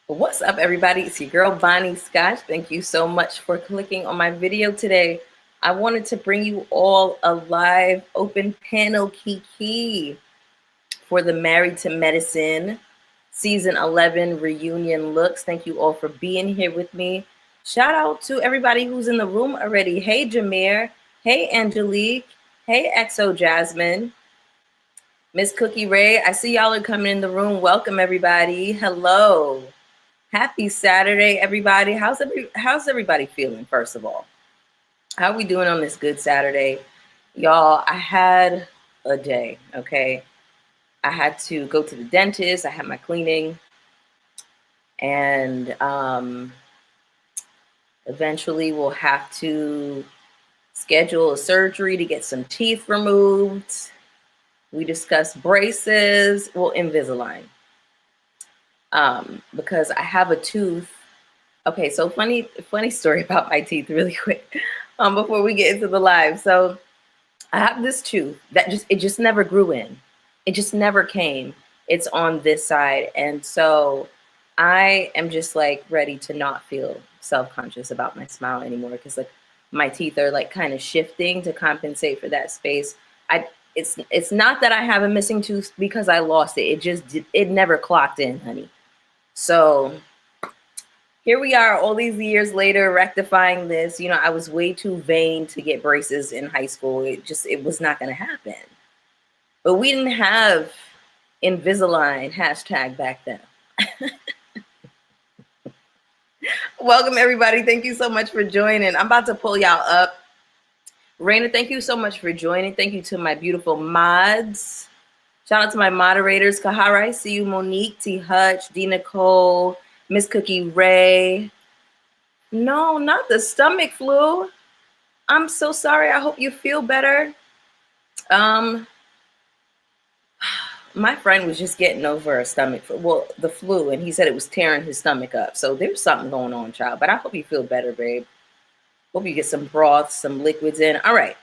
What's up, everybody? It's your girl, Bonnie Scotch. Thank you so much for clicking on my video today. I wanted to bring you all a live open panel kiki for the Married to Medicine Season 11 reunion looks. Thank you all for being here with me. Shout out to everybody who's in the room already. Hey, Jameer. Hey, Angelique. Hey, XO Jasmine. Miss Cookie Ray. I see y'all are coming in the room. Welcome, everybody. Hello. Happy Saturday, everybody. How's everybody feeling, first of all? How are we doing on this good Saturday? Y'all, I had a day, okay? I had to go to the dentist. I had my cleaning. And eventually we'll have to schedule a surgery to get some teeth removed. We discussed braces, well, Invisalign. Because I have a tooth. Okay, so funny story about my teeth really quick before we get into the live. So I have this tooth that just never grew in. It just never came. It's on this side. And so I am just like ready to not feel self-conscious about my smile anymore, because like my teeth are like kind of shifting to compensate for that space. It's not that I have a missing tooth because I lost it. It never clocked in, honey. So here we are all these years later rectifying this. You know, I was way too vain to get braces in high school. It was not going to happen. But we didn't have Invisalign hashtag back then. Welcome, everybody. Thank you so much for joining. I'm about to pull y'all up. Raina, thank you so much for joining. Thank you to my beautiful mods. Shout out to my moderators, Kahara, I see you, Monique, T. Hutch, D. Nicole, Miss Cookie Ray. No, not the stomach flu. I'm so sorry. I hope you feel better. My friend was just getting over a stomach flu, well, the flu, and he said it was tearing his stomach up. So there's something going on, child. But I hope you feel better, babe. Hope you get some broth, some liquids in. All right.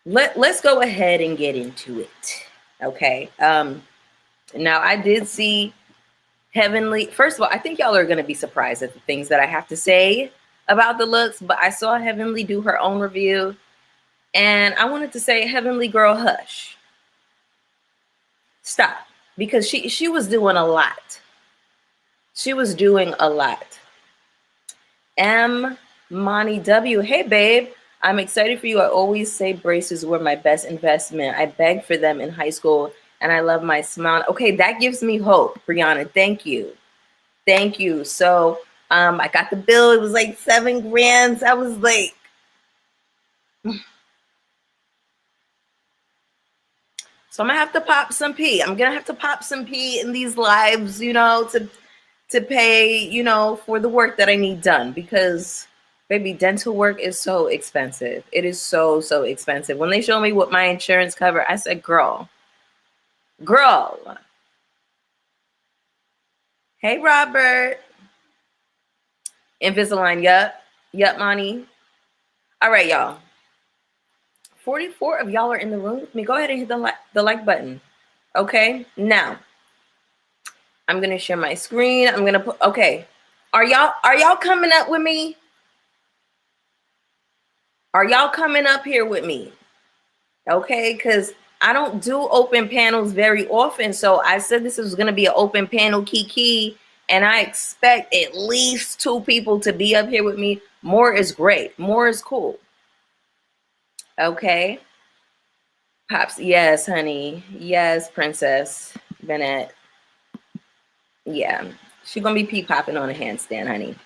Let's go ahead and get into it. Okay. Now I did see Heavenly. First of all, I think y'all are going to be surprised at the things that I have to say about the looks, but I saw Heavenly do her own review, and I wanted to say, Heavenly girl, hush. Stop, because she was doing a lot. She was doing a lot. M. Monty W. Hey, babe. I'm excited for you. I always say braces were my best investment. I begged for them in high school, and I love my smile. Okay, that gives me hope, Brianna. Thank you. Thank you. So I got the bill. It was like $7 grand. I was like, so I'm gonna have to pop some P. I'm gonna have to pop some P in these lives, you know, to pay, you know, for the work that I need done, because baby, dental work is so expensive. It is so expensive. When they show me what my insurance cover, I said, girl. Hey, Robert. Invisalign, yup, Monty. All right, y'all. 44 of y'all are in the room with me. Go ahead and hit the like button. Okay, now I'm gonna share my screen. I'm gonna put, okay. Are y'all coming up with me? Are y'all coming up here with me? Okay, because I don't do open panels very often. So I said this was going to be an open panel kiki, and I expect at least 2 people to be up here with me. More is great. More is cool. Okay. Pops, yes, honey. Yes, Princess Bennett. Yeah, she's going to be pee-popping on a handstand, honey.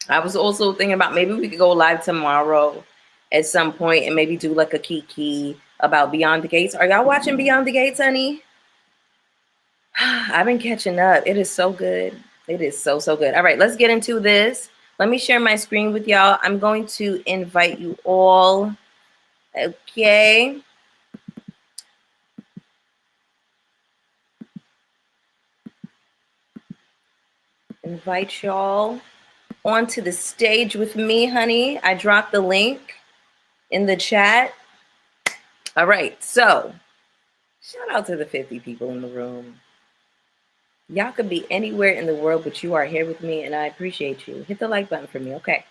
I was also thinking about maybe we could go live tomorrow at some point and maybe do like a kiki about Beyond the Gates. Are y'all watching Beyond the Gates, honey? I've been catching up. It is so good. It is so, so good. All right, let's get into this. Let me share my screen with y'all. I'm going to invite you all. Okay. Invite y'all onto the stage with me, honey. I dropped the link in the chat. All right, so shout out to the 50 people in the room. Y'all could be anywhere in the world, but you are here with me, and I appreciate you. Hit the like button for me, okay?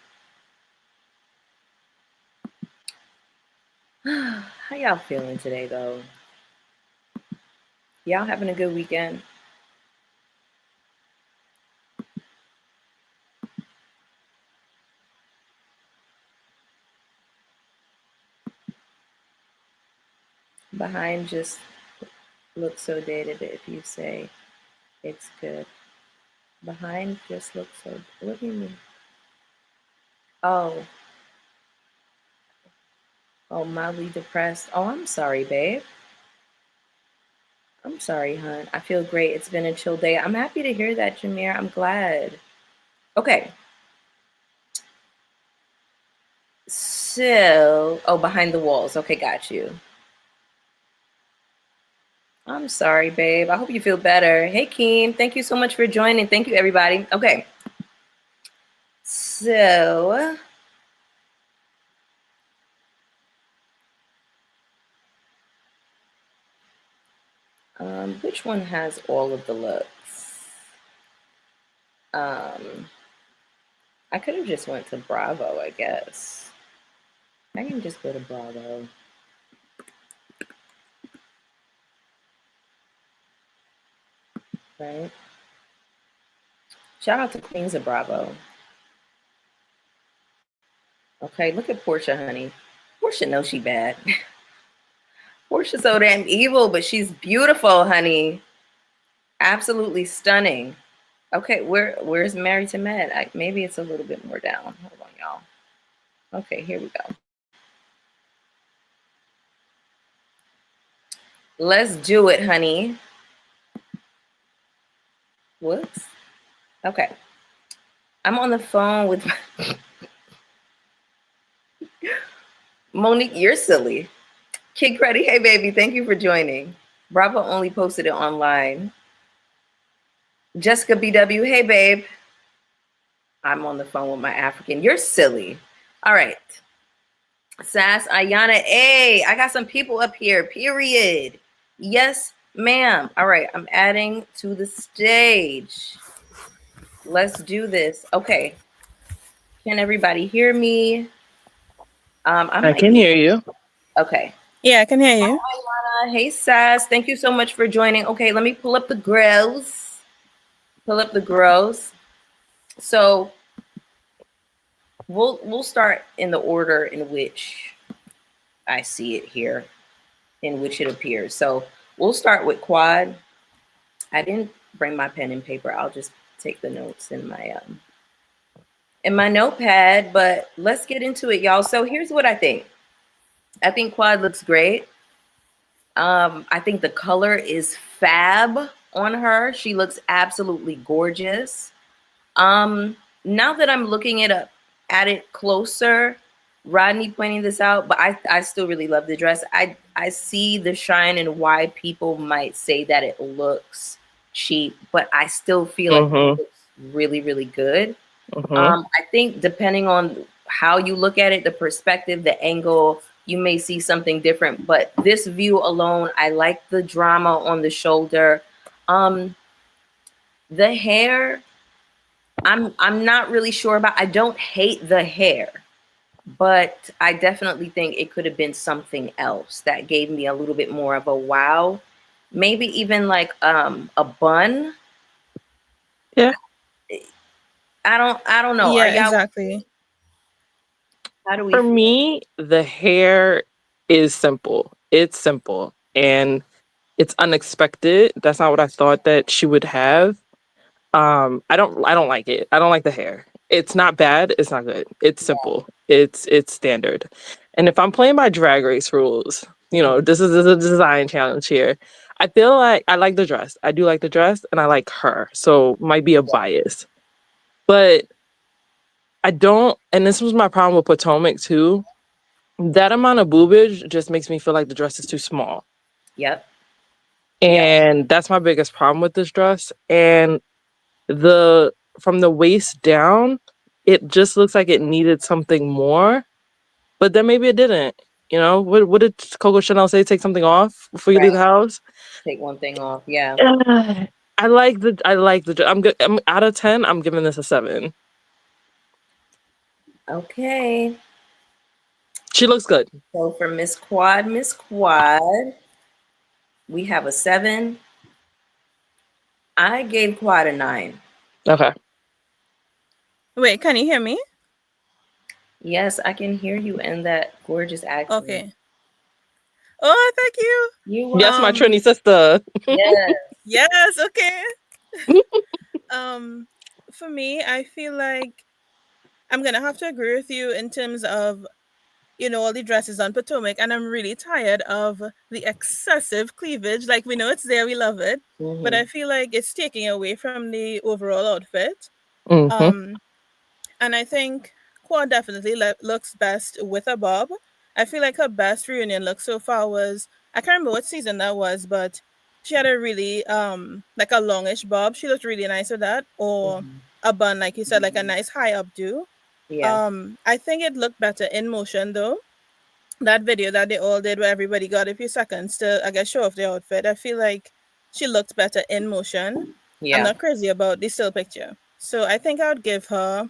How y'all feeling today, though? Y'all having a good weekend? Behind just looks so dated if you say it's good. Behind just looks so, what do you mean? Oh, mildly depressed. Oh, I'm sorry, babe. I'm sorry, hon. I feel great. It's been a chill day. I'm happy to hear that, Jameer. I'm glad. Okay. So, behind the walls. Okay, got you. I'm sorry, babe. I hope you feel better. Hey, Keem. Thank you so much for joining. Thank you, everybody. Okay. So, which one has all of the looks? I could have just went to Bravo, I guess. I can just go to Bravo. Right? Shout out to Queens of Bravo. Okay, look at Portia, honey. Portia knows she bad. Portia's so damn evil, but she's beautiful, honey. Absolutely stunning. Okay, where's Married to Med? Maybe it's a little bit more down. Hold on, y'all. Okay, here we go. Let's do it, honey. Whoops. Okay. I'm on the phone with Monique. You're silly. Kid Creddy, hey baby, thank you for joining. Bravo only posted it online. Jessica BW, hey babe. I'm on the phone with my African. You're silly. All right. Sass Ayana, hey, I got some people up here, period. Yes, ma'am. All right, I'm adding to the stage. Let's do this. Okay. Can everybody hear me? I can hear you. Okay. Yeah, I can hear you. Hi, Ayana. Hey, Sass. Thank you so much for joining. Okay, let me pull up the grills. So we'll start in the order in which I see it here, in which it appears. So we'll start with quad. I didn't bring my pen and paper. I'll just take the notes in my notepad, but let's get into it, y'all. So here's what I think. I think quad looks great. I think the color is fab on her. She looks absolutely gorgeous. Now that I'm looking at it closer, Rodney pointing this out, but I still really love the dress. I see the shine and why people might say that it looks cheap, but I still feel like it looks really, really good. I think depending on how you look at it, the perspective, the angle, you may see something different, but this view alone, I like the drama on the shoulder. The hair, I'm not really sure about. I don't hate the hair, but I definitely think it could have been something else that gave me a little bit more of a wow. Maybe even like a bun. Yeah. I don't know. Yeah, exactly. How do we For feel? me, the hair is simple. It's simple and it's unexpected. That's not what I thought that she would have. I don't like it. I don't like the hair. It's not bad. It's not good. It's simple. It's standard. And if I'm playing by drag race rules, this is a design challenge here. I feel like I like the dress. I do like the dress, and I like her. So might be a bias, but I don't. And this was my problem with Potomac too. That amount of boobage just makes me feel like the dress is too small. Yep. And that's my biggest problem with this dress. And from the waist down, it just looks like it needed something more. But then maybe it didn't. What did Coco Chanel say? Take something off before you leave the house. Take one thing off. Yeah. I like the. I'm good. I'm out of 10. I'm giving this a 7. Okay. She looks good. So for Miss Quad, we have a 7. I gave Quad a 9. Okay. Wait, can you hear me? Yes, I can hear you in that gorgeous accent. Okay. Oh, thank you. Yes, my Trini sister. Yes. Yes, okay. For me, I feel like I'm gonna have to agree with you in terms of all the dresses on Potomac, and I'm really tired of the excessive cleavage. Like, we know it's there, we love it, but I feel like it's taking away from the overall outfit. Mm-hmm. And I think Quad definitely looks best with a bob. I feel like her best reunion look so far was, I can't remember what season that was, but she had a really like a longish bob. She looked really nice with that, or a bun, like you said, like a nice high updo. Yeah. I think it looked better in motion though. That video that they all did where everybody got a few seconds to, I guess, show off their outfit, I feel like she looked better in motion. Yeah. I'm not crazy about the still picture. So I think I would give her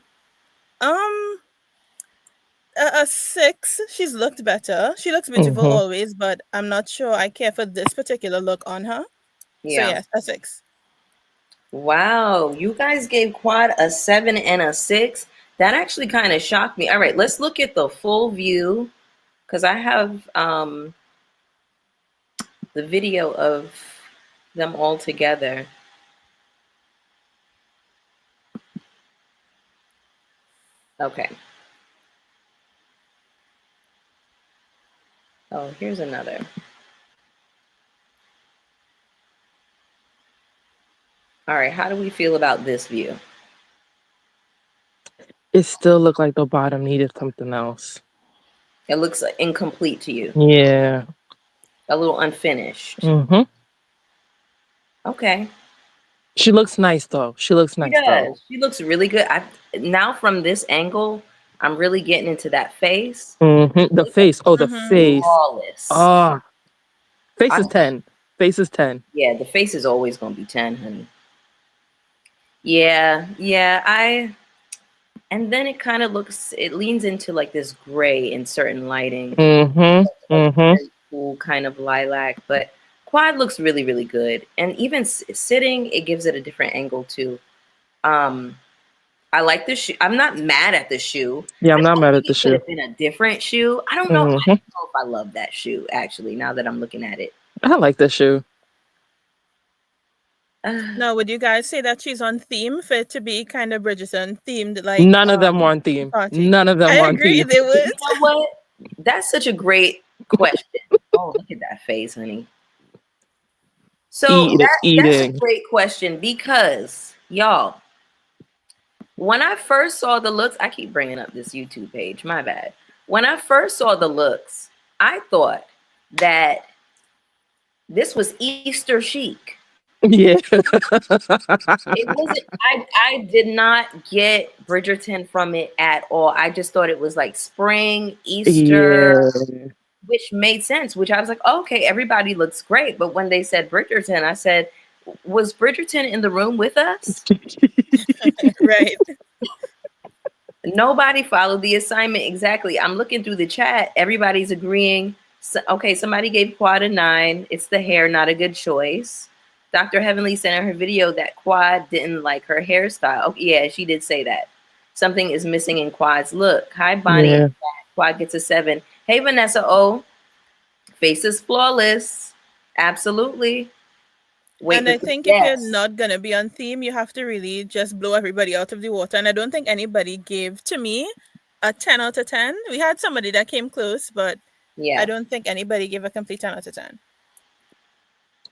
a 6. She's looked better. She looks beautiful always, but I'm not sure I care for this particular look on her. Yeah. So yes, a 6. Wow, you guys gave Quad a 7 and a 6. That actually kind of shocked me. All right, let's look at the full view, because I have the video of them all together. Okay. Oh, here's another. All right, how do we feel about this view? It still looked like the bottom needed something else. It looks incomplete to you. Yeah. A little unfinished. Mm-hmm. Okay. She looks nice though. She looks nice though. She looks really good. Now from this angle, I'm really getting into that face. Mm-hmm. The face. Oh, the face. Flawless. Oh. Face is 10. Face is 10. Yeah, the face is always gonna be 10, honey. Yeah. And then it kind of it leans into like this gray in certain lighting. Very cool kind of lilac, but Quad looks really, really good. And even sitting, it gives it a different angle too. I like the shoe. I'm not mad at the shoe. Yeah, I'm not mad at the shoe. It could have been a different shoe. I don't know. I don't know if I love that shoe, actually, now that I'm looking at it. I like the shoe. Now, would you guys say that she's on theme for it to be kind of Bridgerton themed? Like, none of them were on theme. Party? None of them I were on agree, theme. they would. You know what? That's such a great question. Oh, look at that face, honey. So that's a great question, because y'all, when I first saw the looks, I keep bringing up this YouTube page, my bad. When I first saw the looks, I thought that this was Easter chic. Yeah. It wasn't. I did not get Bridgerton from it at all. I just thought it was like spring, Easter, which made sense. Which I was like, okay, everybody looks great. But when they said Bridgerton, I said, was Bridgerton in the room with us? Right. Nobody followed the assignment exactly. I'm looking through the chat. Everybody's agreeing. So, okay, somebody gave Quad a 9. It's the hair, not a good choice. Dr. Heavenly sent in her video that Quad didn't like her hairstyle. Oh, yeah, she did say that. Something is missing in Quad's look. Hi, Bonnie. Yeah. Quad gets a 7. Hey, Vanessa O. Face is flawless. Absolutely. Wait, And I because think if you're yes, not gonna be on theme, you have to really just blow everybody out of the water. And I don't think anybody gave to me a 10 out of 10. We had somebody that came close, but I yeah. don't think anybody gave a complete 10 out of 10.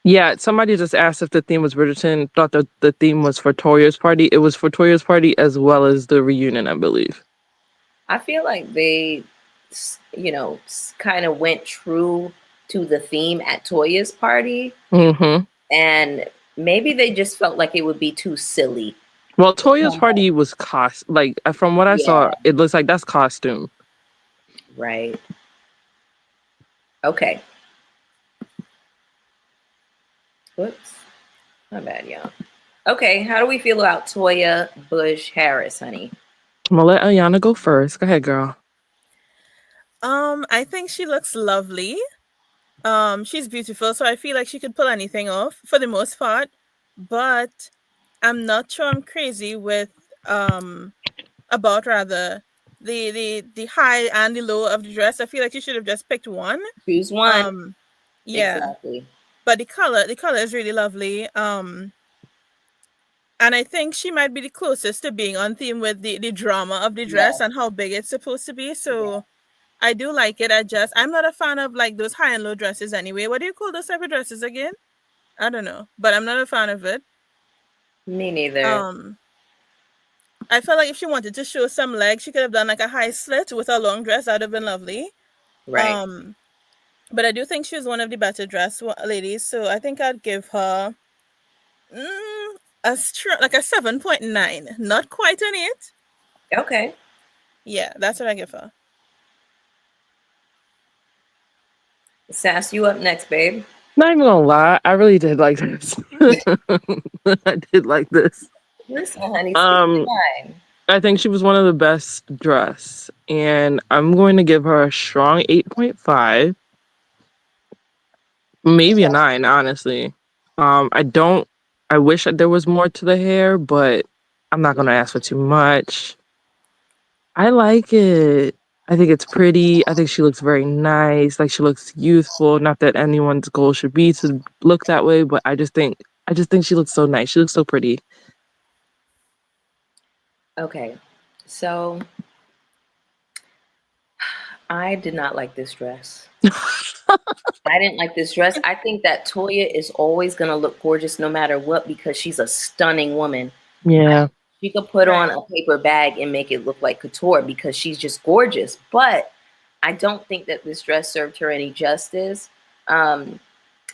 Yeah, somebody just asked if the theme was Bridgerton. Thought that the theme was for Toya's party. It was for Toya's party as well as the reunion, I believe. I feel like they, kind of went true to the theme at Toya's party, Mm-hmm. and maybe they just felt like it would be too silly. Well, Toya's party was from what I saw, Yeah, it looks like that's costume. right. Okay. Whoops. My bad, y'all. Okay, how do we feel about Toya Bush-Harris, honey? I'm gonna let Ayana go first. Go ahead, girl. I think she looks lovely. She's beautiful, so I feel like she could pull anything off for the most part. But I'm not sure I'm crazy with about rather the high and the low of the dress. I feel like you should have just picked one. Choose one. Yeah. Exactly. But the color is really lovely. And I think she might be the closest to being on theme with the drama of the dress Yes. and how big it's supposed to be. So Yeah. I do like it. I'm not a fan of like those high and low dresses anyway. What do you call those type of dresses again? I don't know, but I'm not a fan of it. Me neither. I felt like if she wanted to show some legs, she could have done like a high slit with a long dress. That'd have been lovely. Right. But I do think she was one of the better dressed ladies, so I think I'd give her a 7.9, not quite an 8. Okay. Yeah, that's what I give her. Sass, you up next, babe. Not even gonna lie, I really did like this. I did like this. Listen, honey, speak your mind. I think she was one of the best dressed, and I'm going to give her a strong 8.5, maybe a 9, honestly. I wish that there was more to the hair, but I'm not gonna ask for too much. I like it. I think it's pretty. I think she looks very nice. Like, she looks youthful. Not that anyone's goal should be to look that way, but I just think she looks so nice. She looks so pretty. Okay. So I did not like this dress. I didn't like this dress. I think that Toya is always going to look gorgeous no matter what because she's a stunning woman. Yeah. She could put on a paper bag and make it look like couture because she's just gorgeous. But I don't think that this dress served her any justice.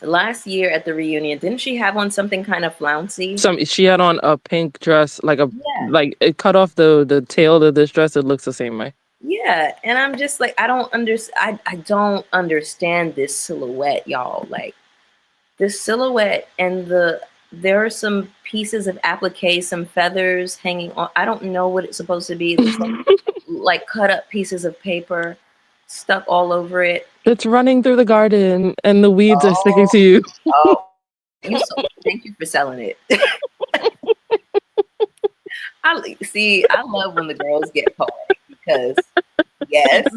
Last year at the reunion, didn't she have on something kind of flouncy? She had on a pink dress, like it cut off the tail of this dress. It looks the same way. Yeah, and I'm just like, I don't understand this silhouette, y'all. Like, this silhouette and there are some pieces of applique, some feathers hanging on. I don't know what it's supposed to be. It's like cut up pieces of paper stuck all over it. It's running through the garden and the weeds are sticking to you. Oh, thank you for selling it. I love when the girls get poetic because yes,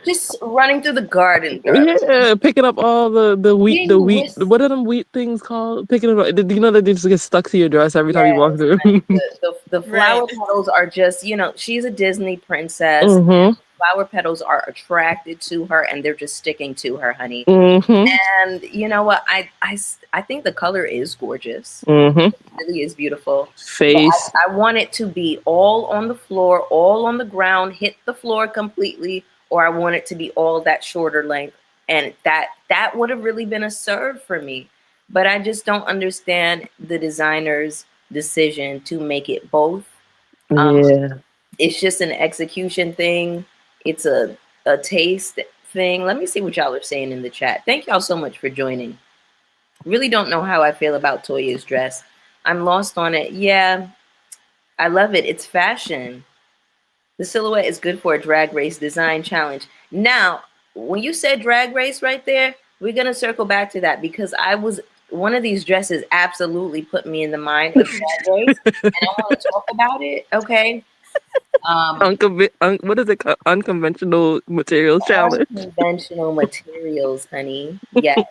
just running through the garden, girl. Yeah, picking up all the wheat. What are them wheat things called? Picking it up. Do you know that they just get stuck to your dress every time you walk through? The flower petals are just, she's a Disney princess. Mm-hmm. Flower petals are attracted to her and they're just sticking to her, honey. Mm-hmm. And you know what? I think the color is gorgeous. Mm-hmm. It really is beautiful. Face. I want it to be all on the floor, all on the ground, hit the floor completely, or I want it to be all that shorter length. And that would have really been a serve for me. But I just don't understand the designer's decision to make it both. Yeah. It's just an execution thing. It's a taste thing. Let me see what y'all are saying in the chat. Thank y'all so much for joining. Really don't know how I feel about Toya's dress. I'm lost on it. Yeah, I love it. It's fashion. The silhouette is good for a drag race design challenge. Now, when you said drag race right there, we're going to circle back to that because one of these dresses absolutely put me in the mind of drag race. And I want to talk about it. Okay. What is it called? Unconventional materials challenge. Unconventional materials, honey. Yes.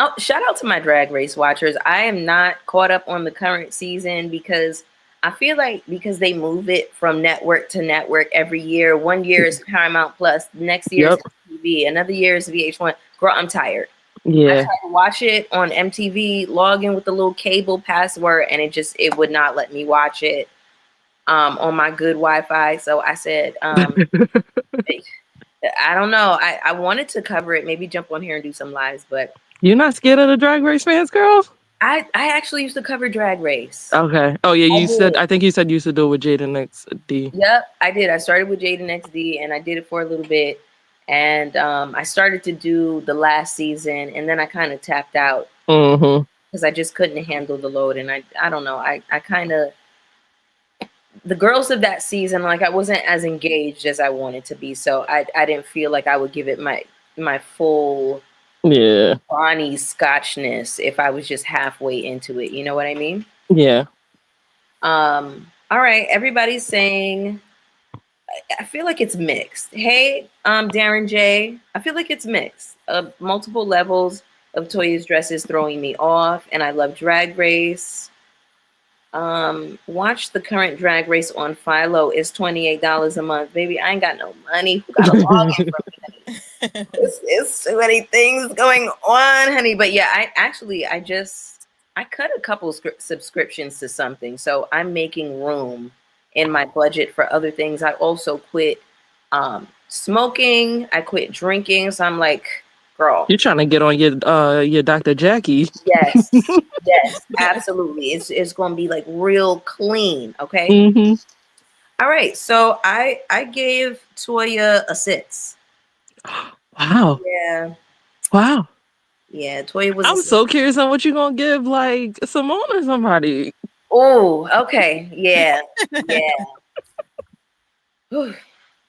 Oh, shout out to my Drag Race watchers. I am not caught up on the current season because I feel like because they move it from network to network every year. One year is Paramount Plus, next year is Yep. MTV, another year is VH1. Girl, I'm tired. I Yeah. tried to watch it on MTV, log in with the little cable password, and it would not let me watch it on my good Wi-Fi. So I said, I don't know. I wanted to cover it, maybe jump on here and do some lives, but You're not scared of the Drag Race fans, girl? I actually used to cover Drag Race. Okay. Oh yeah, I did. I think you said you used to do it with Jaden XD. Yep, I did. I started with Jaden XD and I did it for a little bit. And I started to do the last season and then I kind of tapped out because I just couldn't handle the load. And I don't know. I kind of, the girls of that season, like I wasn't as engaged as I wanted to be. So I didn't feel like I would give it my full Bonnie Scotchness if I was just halfway into it. You know what I mean? Yeah. All right, everybody's saying, I feel like it's mixed. Hey, Darren J, I feel like it's mixed. Multiple levels of Toya's dresses throwing me off, and I love Drag Race. Watch the current Drag Race on Philo. It's $28 a month. Baby, I ain't got no money. Who got a login for me, honey? It's too many things going on, honey. But yeah, I cut a couple subscriptions to something, so I'm making room in my budget for other things. I also quit smoking. I quit drinking, so I'm like, girl, you're trying to get on your Dr. Jackie. Yes, yes, absolutely. It's gonna be like real clean, okay? All right, so I gave Toya a 6. Wow. Yeah. Wow. Yeah, Toya was. I'm so curious on what you're gonna give like Simone or somebody. Oh, okay. Yeah. Yeah.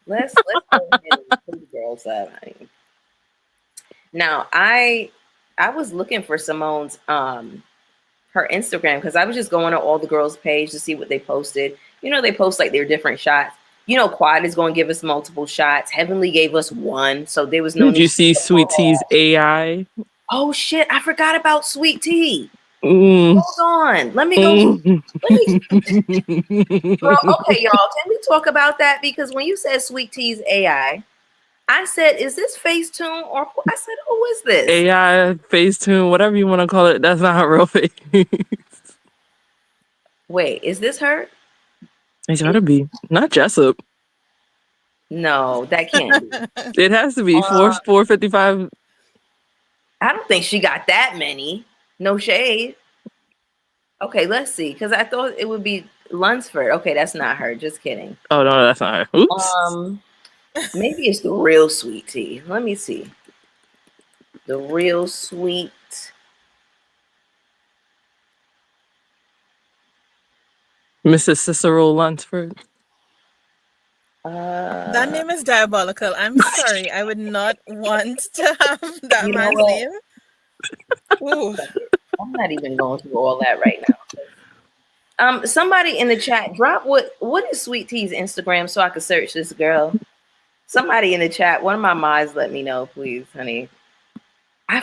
Let's go ahead and put the girls up. Now I was looking for Simone's her Instagram because I was just going to all the girls' page to see what they posted. You know, they post like their different shots. You know, Quad is going to give us multiple shots. Heavenly gave us one, so there was no. Did you see Sweet T's AI? Oh shit! I forgot about Sweet Tea. Hold on, let me go. Girl, okay, y'all, can we talk about that? Because when you said Sweet Tea's AI, I said, "Is this Facetune?" Or I said, "Who is this?" AI, Facetune, whatever you want to call it. That's not her real face. Wait, is this her? It's gotta be not Jessup. No, that can't be. It has to be 455. I don't think she got that many. No shade. Okay, let's see. Because I thought it would be Lunsford. Okay, that's not her. Just kidding. Oh no, that's not her. Oops. Maybe it's the real Sweet Tea. Let me see. The real sweet. Mrs. Cicero Lunsford. That name is diabolical. I'm sorry. I would not want to have that man's name. Ooh. I'm not even going through all that right now. Somebody in the chat, drop what is Sweet Tea's Instagram so I can search this girl. Somebody in the chat, one of my mods, let me know, please, honey. I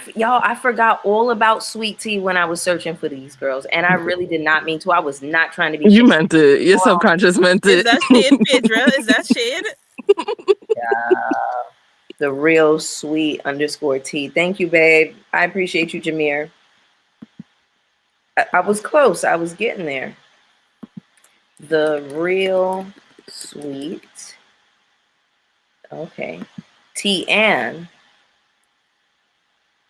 forgot all about Sweet Tea when I was searching for these girls, and I really did not mean to. I was not trying to be. You meant it. Your subconscious meant it. Is that shade, Pedro? Is that shade? Yeah. The real sweet _T. Thank you, babe. I appreciate you, Jameer. I was close. I was getting there. The real sweet. Okay. T Ann.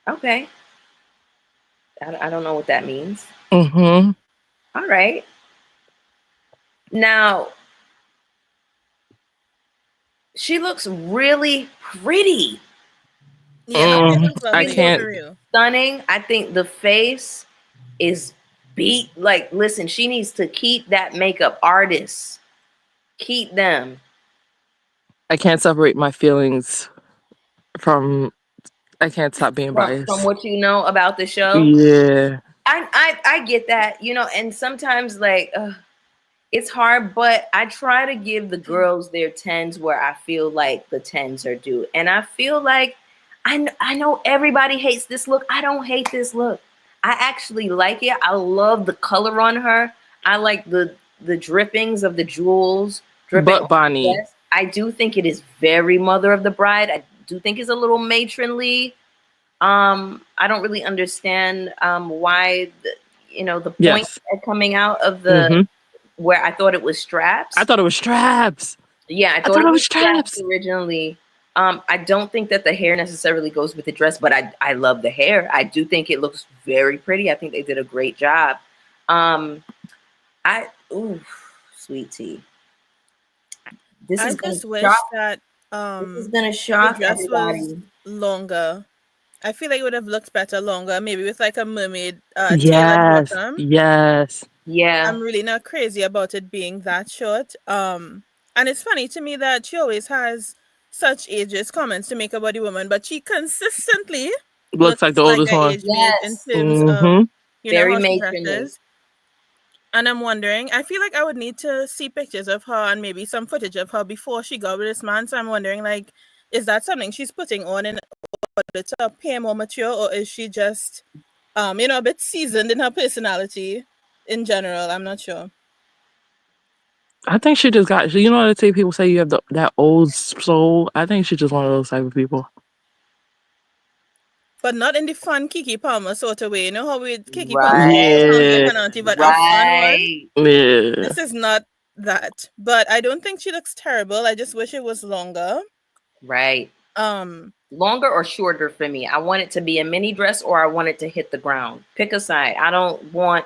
Okay. I don't know what that means. Mm-hmm. All right. Now, she looks really pretty. Yeah, I can't. Stunning. I think the face is beat. Like, listen, she needs to keep that makeup artist. Keep them. I can't separate my feelings from. I can't stop being biased. From what you know about the show. Yeah. I get that, you know, and sometimes like it's hard, but I try to give the girls their 10s where I feel like the 10s are due. And I feel like I know everybody hates this look. I don't hate this look. I actually like it. I love the color on her. I like the drippings of the jewels dripping on But the Bonnie, dress. I do think it is very mother of the bride. I do think it's a little matronly. I don't really understand why the point yes. coming out of the Hmm. where I thought it was I straps. thought it was straps. Yeah, I I thought thought it it was was straps straps. originally. I don't think that the hair necessarily goes with the dress, but I love the hair. I do think it looks very pretty. I think they did a great job. Um, I ooh, sweet tea. This I is gonna just wish shock. that This is um gonna the shock dress was everybody. longer. I feel like it would have looked better longer, maybe with like a mermaid tailored Yes. bottom. Yes. Yeah, I'm really not crazy about it being that short. And it's funny to me that she always has such ageist comments to make about the woman, but she consistently Looks like looks the like oldest an one. age mate in yes, terms of, Mm-hmm. very how she matronly. dresses. And I'm wondering, I feel like I would need to see pictures of her and maybe some footage of her before she got with this man. So I'm wondering, like, is that something she's putting on in order to appear more mature, or is she just, a bit seasoned in her personality in general? I'm not sure. I think she just got, you know what they say, people say you have that old soul. I think she's just one of those type of people. But not in the fun Kiki Palmer sort of way. You know how with Kiki Palmer, she sounds like Yeah. an auntie, but a fun one. Right, Yeah. This is not that. But I don't think she looks terrible. I just wish it was longer. right. Um, Longer or shorter for me. I want it to be a mini dress or I want it to hit the ground. Pick a side. I don't want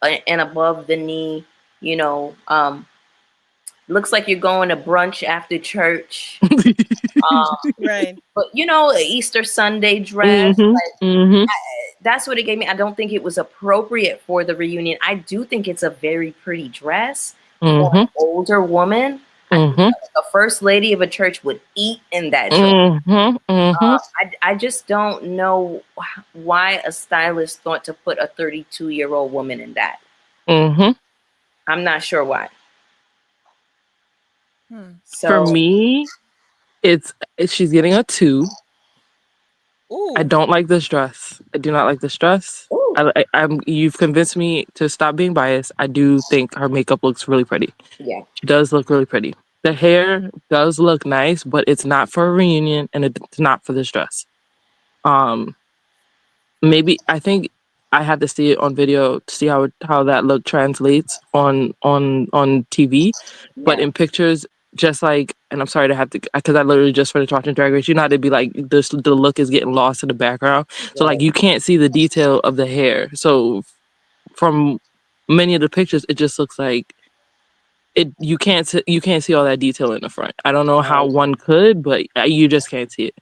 an above the knee, you know, looks like you're going to brunch after church. Um, right. but a Easter Sunday dress, Mm-hmm. like Mm-hmm. that's what it gave me. I don't think it was appropriate for the reunion. I do think it's a very pretty dress for Mm-hmm. an older woman. I think Mm-hmm. a first lady of a church would eat in that dress. Mm-hmm. Mm-hmm. I just don't know why a stylist thought to put a 32-year-old woman in that. Mm-hmm. I'm not sure why. For So, me, it's she's getting a 2. I Ooh. don't like this dress. I do not like this dress. ooh, I'm. You've convinced me to stop being biased. I do think her makeup looks really pretty. yeah. She does look really pretty. The hair does look nice, but it's not for a reunion, and it's not for this dress. Um, maybe I think I had to see it on video to see how that look translates on TV, but Yeah. in pictures, just like, and I'm sorry to have to, because I literally just finished watching Drag Race. You know how to be like this, the look is getting lost in the background, so like Right. you can't see the detail of the hair. So from many of the pictures, it just looks like it. You can't see all that detail in the front. I don't know how Right. one could, but you just can't see it.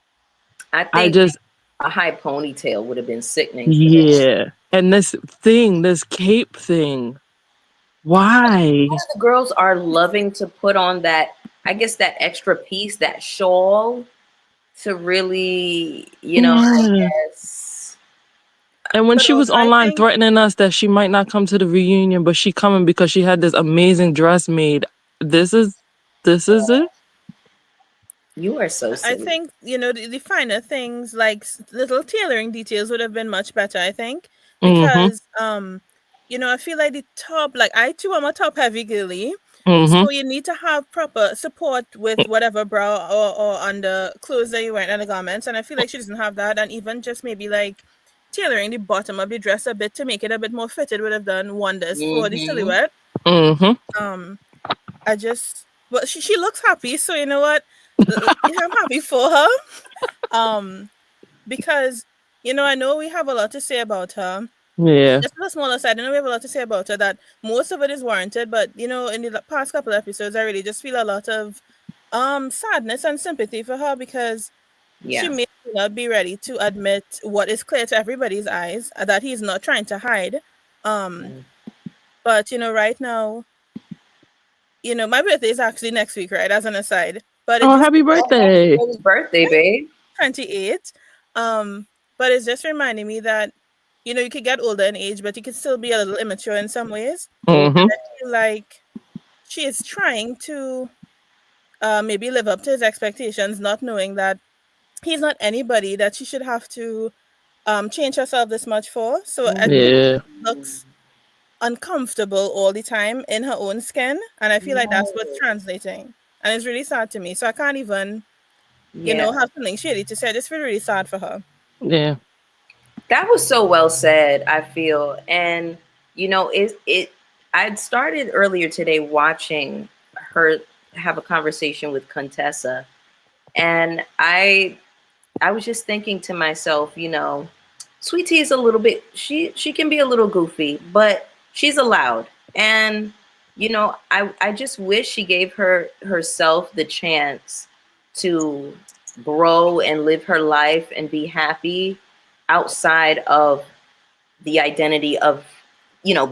I I think just a high ponytail would have been sickening for this. Yeah. And this cape thing, why? The girls are loving to put on that, I guess, that extra piece, that shawl, to really, I Yeah. guess. And when But she was also, I online think threatening us that she might not come to the reunion, but she coming because she had this amazing dress made. This is it? You are so I silly. think the finer things like little tailoring details would have been much better. I think Mm-hmm. because I feel like the top, like I too am a top heavy girly, Mm-hmm. so you need to have proper support with whatever bra or under clothes that you're wearing and the garments. And I feel like she doesn't have that, and even just maybe like tailoring the bottom of the dress a bit to make it a bit more fitted would have done wonders for the Mm-hmm. silhouette. Mm-hmm. Um, but she looks happy, so you know what? I'm happy for her. Because I know we have a lot to say about her. Yeah. Just on the smaller side, I know we have a lot to say about her. That most of it is warranted, but in the past couple episodes, I really just feel a lot of sadness and sympathy for her because she Yeah. may not be ready to admit what is clear to everybody's eyes that he's not trying to hide. Um, but right now, my birthday is actually next week, right? As an aside, but it Oh, just happy Oh, happy birthday. early birthday, babe. 28. But it's just reminding me that, you could get older in age, but you could still be a little immature in some ways. Mm-hmm. I feel like she is trying to maybe live up to his expectations, not knowing that he's not anybody that she should have to change herself this much for. So I think Yeah. she looks uncomfortable all the time in her own skin, and I feel like that's what's translating, and it's really sad to me. So I can't even, Yeah. have something shady to say. I just feel really sad for her. Yeah. That was so well said, I feel. And it I'd started earlier today watching her have a conversation with Contessa, and I was just thinking to myself, Sweet Tea is a little bit, she can be a little goofy, but she's allowed. And I just wish she gave herself the chance to grow and live her life and be happy outside of the identity of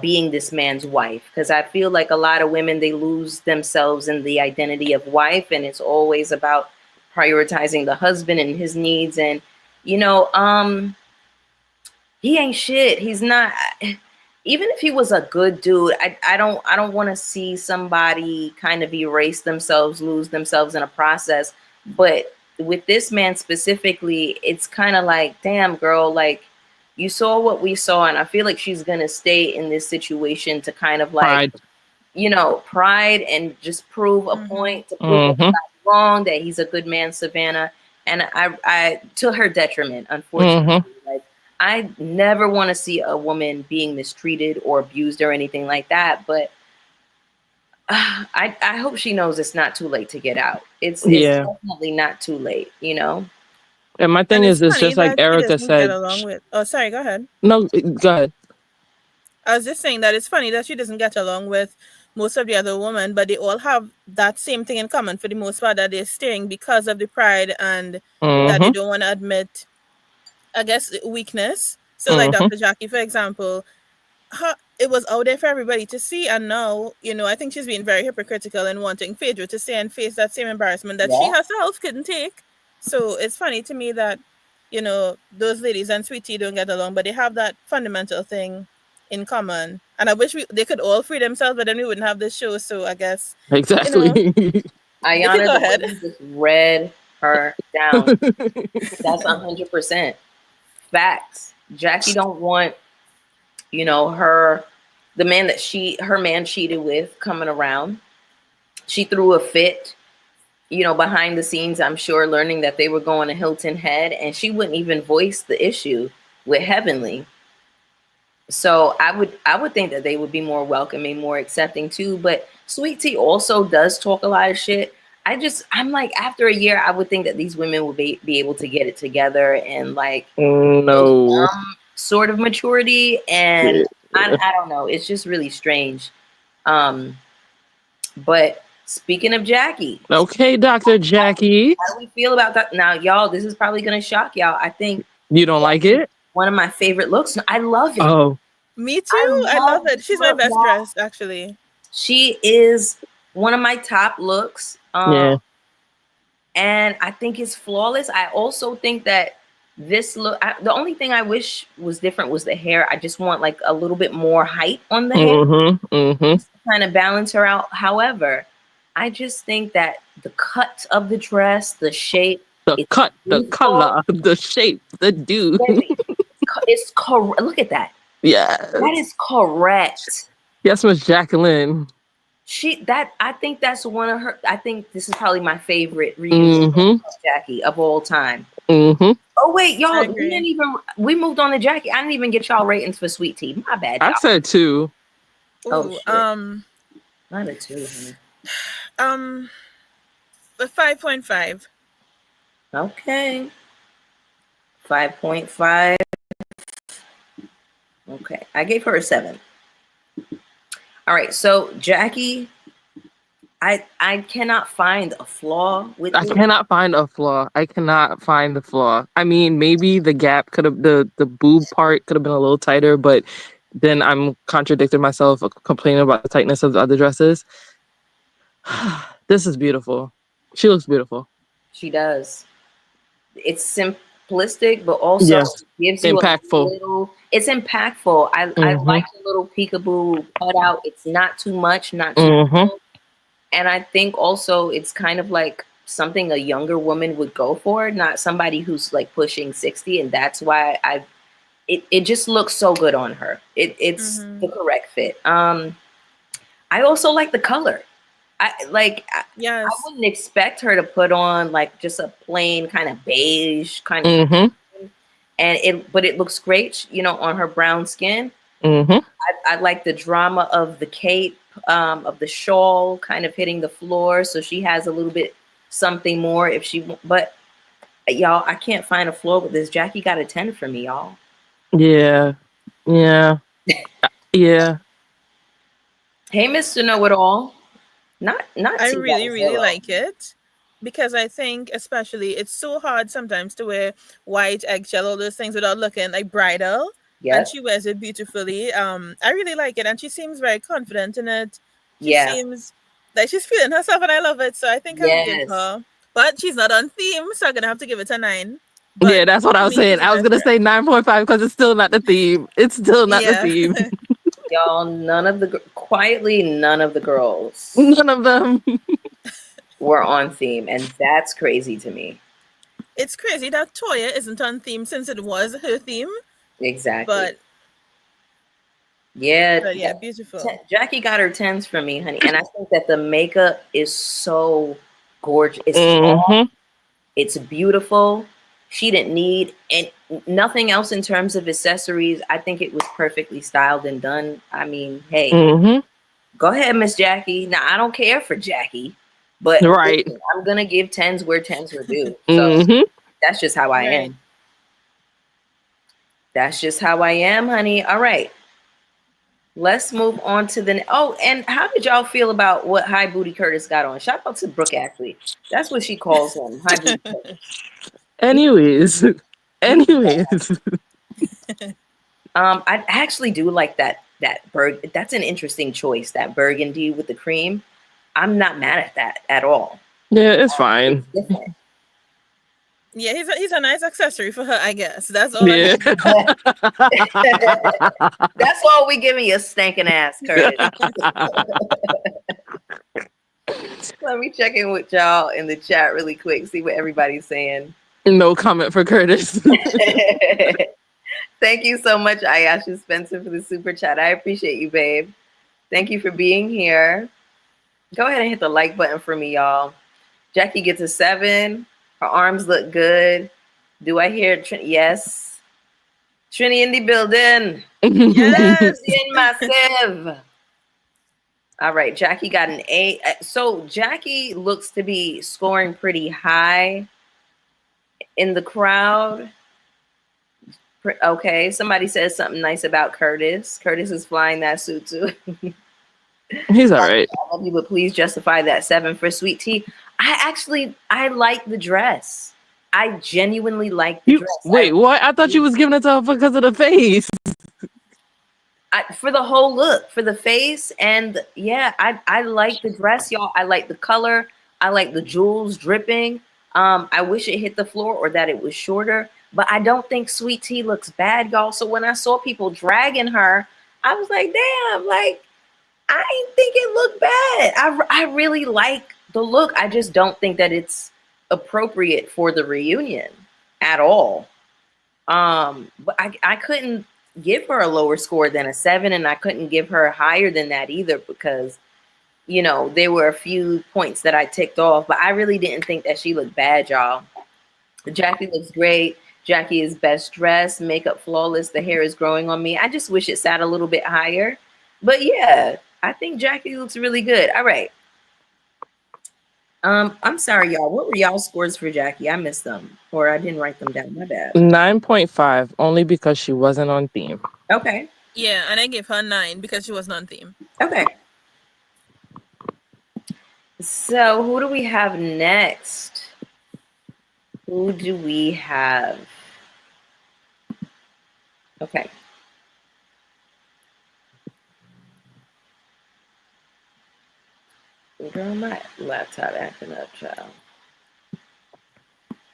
being this man's wife, because I feel like a lot of women, they lose themselves in the identity of wife, and it's always about prioritizing the husband and his needs. And he ain't shit. He's not. Even if he was a good dude, I don't want to see somebody kind of erase themselves, lose themselves in a process. But with this man specifically, it's kind of like, damn, girl, like, you saw what we saw, and I feel like she's gonna stay in this situation to kind of like, pride and just prove a point, to prove that he's wrong, that he's a good man, Savannah. And I to her detriment, unfortunately. Like, I never want to see a woman being mistreated or abused or anything like that. But I hope she knows it's not too late to get out. It's definitely not too late, And my thing is, it's just like Erica said. Oh, sorry, go ahead. No, go ahead. I was just saying that it's funny that she doesn't get along with most of the other women, but they all have that same thing in common for the most part, that they're staying because of the pride and that they don't want to admit, I guess, weakness. So like Dr. Jackie, for example, it was out there for everybody to see, and now, I think she's being very hypocritical and wanting Phaedra to stay and face that same embarrassment that she herself couldn't take. So it's funny to me that, those ladies and Sweet Tea don't get along, but they have that fundamental thing in common. And I wish they could all free themselves, but then we wouldn't have this show. So I guess exactly. Ayana, the way you just read her down. That's 100% facts. Jackie don't want, the man that her man cheated with coming around. She threw a fit, behind the scenes, I'm sure, learning that they were going to Hilton Head, and she wouldn't even voice the issue with Heavenly. So I would think that they would be more welcoming, more accepting too. But Sweet Tea also does talk a lot of shit. I'm like, after a year, I would think that these women will be able to get it together and like sort of maturity. And I don't know. It's just really strange. But speaking of Jackie. Okay, Dr. Jackie. How do we feel about that? Now, y'all, this is probably going to shock y'all. I think. You don't like it? One of my favorite looks. I love it. Oh. Me too. I love it. She's my best dressed, actually. She is one of my top looks. And I think it's flawless. I also think that this look, the only thing I wish was different was the hair. I just want like a little bit more height on the hair to kind of balance her out. However, I just think that the cut of the dress, the shape, the cut, the color, the shape, the dude. It's correct. Look at that. Yeah. That is correct. Yes, Miss Jacqueline. I think that's one of her. I think this is probably my favorite reunion of Jackie of all time. Oh wait, y'all, we moved on to Jackie. I didn't even get y'all ratings for Sweet Tea. My bad. Y'all. I said 2. Oh shit. Not a 2. Honey. 5.5. Okay. 5.5. Okay, I gave her a 7. All right, so Jackie, I cannot find a flaw with I cannot find a flaw. I cannot find the flaw. I mean, maybe the gap could have, the boob part could have been a little tighter, but then I'm contradicting myself, complaining about the tightness of the other dresses. This is beautiful. She looks beautiful. She does. It's simplistic, but also gives you impactful. It's impactful. I like the little peekaboo cutout. It's not too much, not too much. And I think also it's kind of like something a younger woman would go for, not somebody who's like pushing 60. And that's why it just looks so good on her. It's the correct fit. I also like the color. I Yes. wouldn't expect her to put on like just a plain kind of beige kind of, Mm-hmm. but it looks great, on her brown skin. Mm-hmm. I like the drama of the cape, of the shawl kind of hitting the floor, so she has a little bit something more if she. But y'all, I can't find a flaw with this. Jackie got a 10 for me, y'all. Yeah. Yeah. Yeah. Hey, Mr. Know It All. Not I T really, got really 0. like it because I think, especially, it's so hard sometimes to wear white, eggshell, all those things without looking like bridal. And Yep. she wears it beautifully. I really like it, and she seems very confident in it. She Yeah. seems like she's feeling herself, and I love it. So I think I would give Yes. her. But she's not on theme, so I'm gonna have to give it a 9. Yeah, But that's what I to was me, saying. she's the I was best gonna say dress. 9.5 because it's still not the theme. It's still not the Yeah. theme. Y'all, quietly, none of the girls None of them. were on theme, and that's crazy to me. It's crazy that Toya isn't on theme since it was her theme. Exactly. But Yeah, yeah, beautiful. Jackie got her 10s from me, honey, and I think that the makeup is so gorgeous. It's soft, Mm-hmm. it's beautiful. She didn't need and nothing else in terms of accessories. I think it was perfectly styled and done. I mean, hey, Mm-hmm. go ahead, Miss Jackie. Now I don't care for Jackie, but Right. listen, I'm gonna give 10s where 10s are due. So Mm-hmm. that's just how I Right. am. That's just how I am, honey. All right. Let's move on to the. Oh, and how did y'all feel about what High Booty Curtis got on? Shout out to Brooke Ashley. That's what she calls him, High Booty Curtis. Anyways. He's Anyways. I actually do like that. That's an interesting choice. That burgundy with the cream. I'm not mad at that at all. Yeah, it's fine. It's different. Yeah, he's a nice accessory for her, I guess. That's all I'm Yeah. giving. That's all we giving you, stinking ass, Curtis. Let me check in with y'all in the chat really quick. See what everybody's saying. No comment for Curtis. Thank you so much, Ayasha Spencer, for the super chat. I appreciate you, babe. Thank you for being here. Go ahead and hit the like button for me, y'all. Jackie gets a 7. Her arms look good. Do I hear yes? Trini in the building. Yes. In massive. All right, Jackie got an 8. So Jackie looks to be scoring pretty high in the crowd. Okay, somebody says something nice about Curtis. Curtis is flying that suit too. He's all right. I love you, but please justify that 7 for Sweet Tea. I like the dress. I genuinely like the dress. Wait, what? I thought you was giving it to her because of the face. For the whole look, for the face, and yeah, I like the dress, y'all. I like the color. I like the jewels dripping. I wish it hit the floor or that it was shorter, but I don't think Sweet Tea looks bad, y'all. So when I saw people dragging her, I was like, damn, like I didn't think it looked bad. I really like the look. I just don't think that it's appropriate for the reunion at all. But I couldn't give her a lower score than a 7, and I couldn't give her higher than that either because there were a few points that I ticked off, but I really didn't think that she looked bad, y'all. Jackie looks great. Jackie is best dressed, makeup flawless. The hair is growing on me. I just wish it sat a little bit higher. But yeah, I think Jackie looks really good. All right. I'm sorry, y'all. What were y'all scores for Jackie? I missed them, or I didn't write them down. My bad. 9.5, only because she wasn't on theme. Okay. Yeah, and I gave her 9 because she wasn't on theme. Okay. So who do we have next? Who do we have? Okay. Girl, my laptop acting up, child.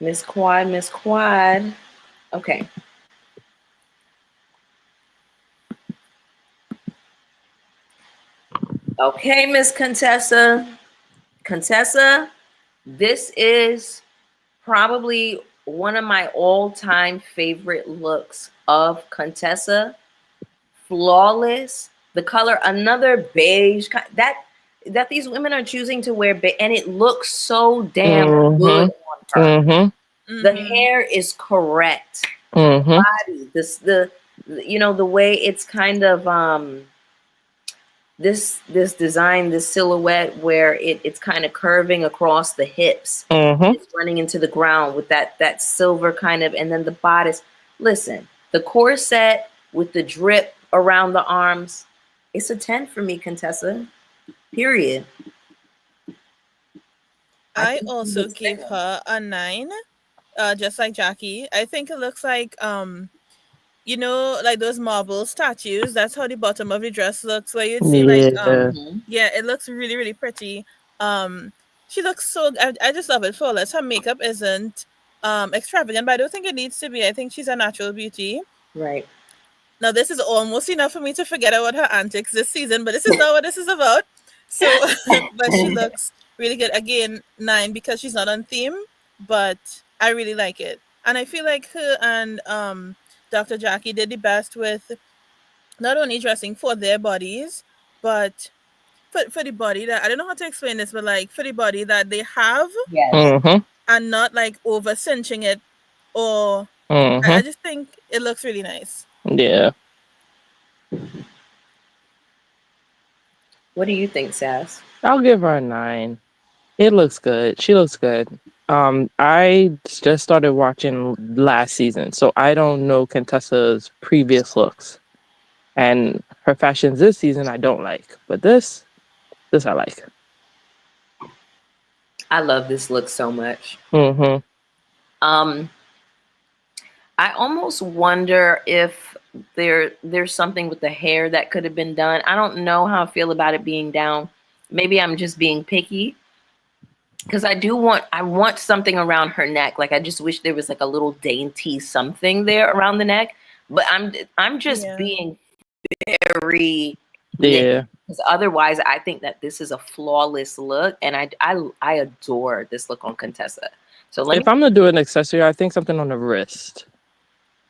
Miss Quad. Okay. Okay, Miss Contessa. Contessa, This is probably one of my all-time favorite looks of Contessa. Flawless. The color, another beige that these women are choosing to wear, and it looks so damn good on her. Mm-hmm. The hair is correct. Mm-hmm. The body, the way it's kind of this design, this silhouette where it's kind of curving across the hips. Mm-hmm. It's running into the ground with that silver kind of, and then the bodice. Listen, the corset with the drip around the arms, it's a 10 for me, Contessa. Period. I also gave her a 9, just like Jackie. I think it looks like like those marble statues. That's how the bottom of the dress looks. Where you'd see Yeah. it looks really, really pretty. She looks so. I just love it. Flawless. Her makeup isn't extravagant, but I don't think it needs to be. I think she's a natural beauty. Right. Now this is almost enough for me to forget about her antics this season, but this is not what this is about. So, but she looks really good. Again, 9 because she's not on theme, but I really like it, and I feel like her and Dr. Jackie did the best with not only dressing for their bodies, but for the body that I don't know how to explain this, but like for the body that they have, Yes. Mm-hmm. and not like over cinching it, or Mm-hmm. I just think it looks really nice. Yeah. What do you think, Sass? I'll give her a 9. It looks good. She looks good. I just started watching last season, so I don't know Contessa's previous looks. And her fashions this season I don't like. But this I like. I love this look so much. Mm-hmm. I almost wonder if there's something with the hair that could have been done. I don't know how I feel about it being down. Maybe I'm just being picky. Because I want something around her neck. Like I just wish there was like a little dainty something there around the neck. But I'm just being very because otherwise I think that this is a flawless look, and I adore this look on Contessa. So if I'm gonna do an accessory, I think something on the wrist.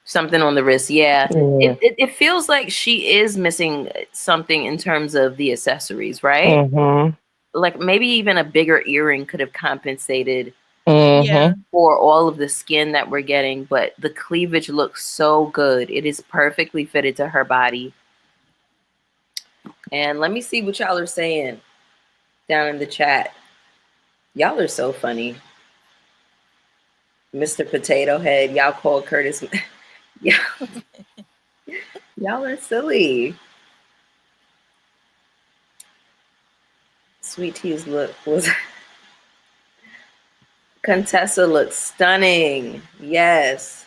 Something on the wrist, yeah. It feels like she is missing something in terms of the accessories, right? Mm-hmm. Like maybe even a bigger earring could have compensated Mm-hmm. for all of the skin that we're getting, but the cleavage looks so good. It is perfectly fitted to her body. And let me see what y'all are saying down in the chat. Y'all are so funny. Mr. Potato Head, y'all called Curtis. Y'all are silly. Sweet Tea's look was Contessa looks stunning. Yes.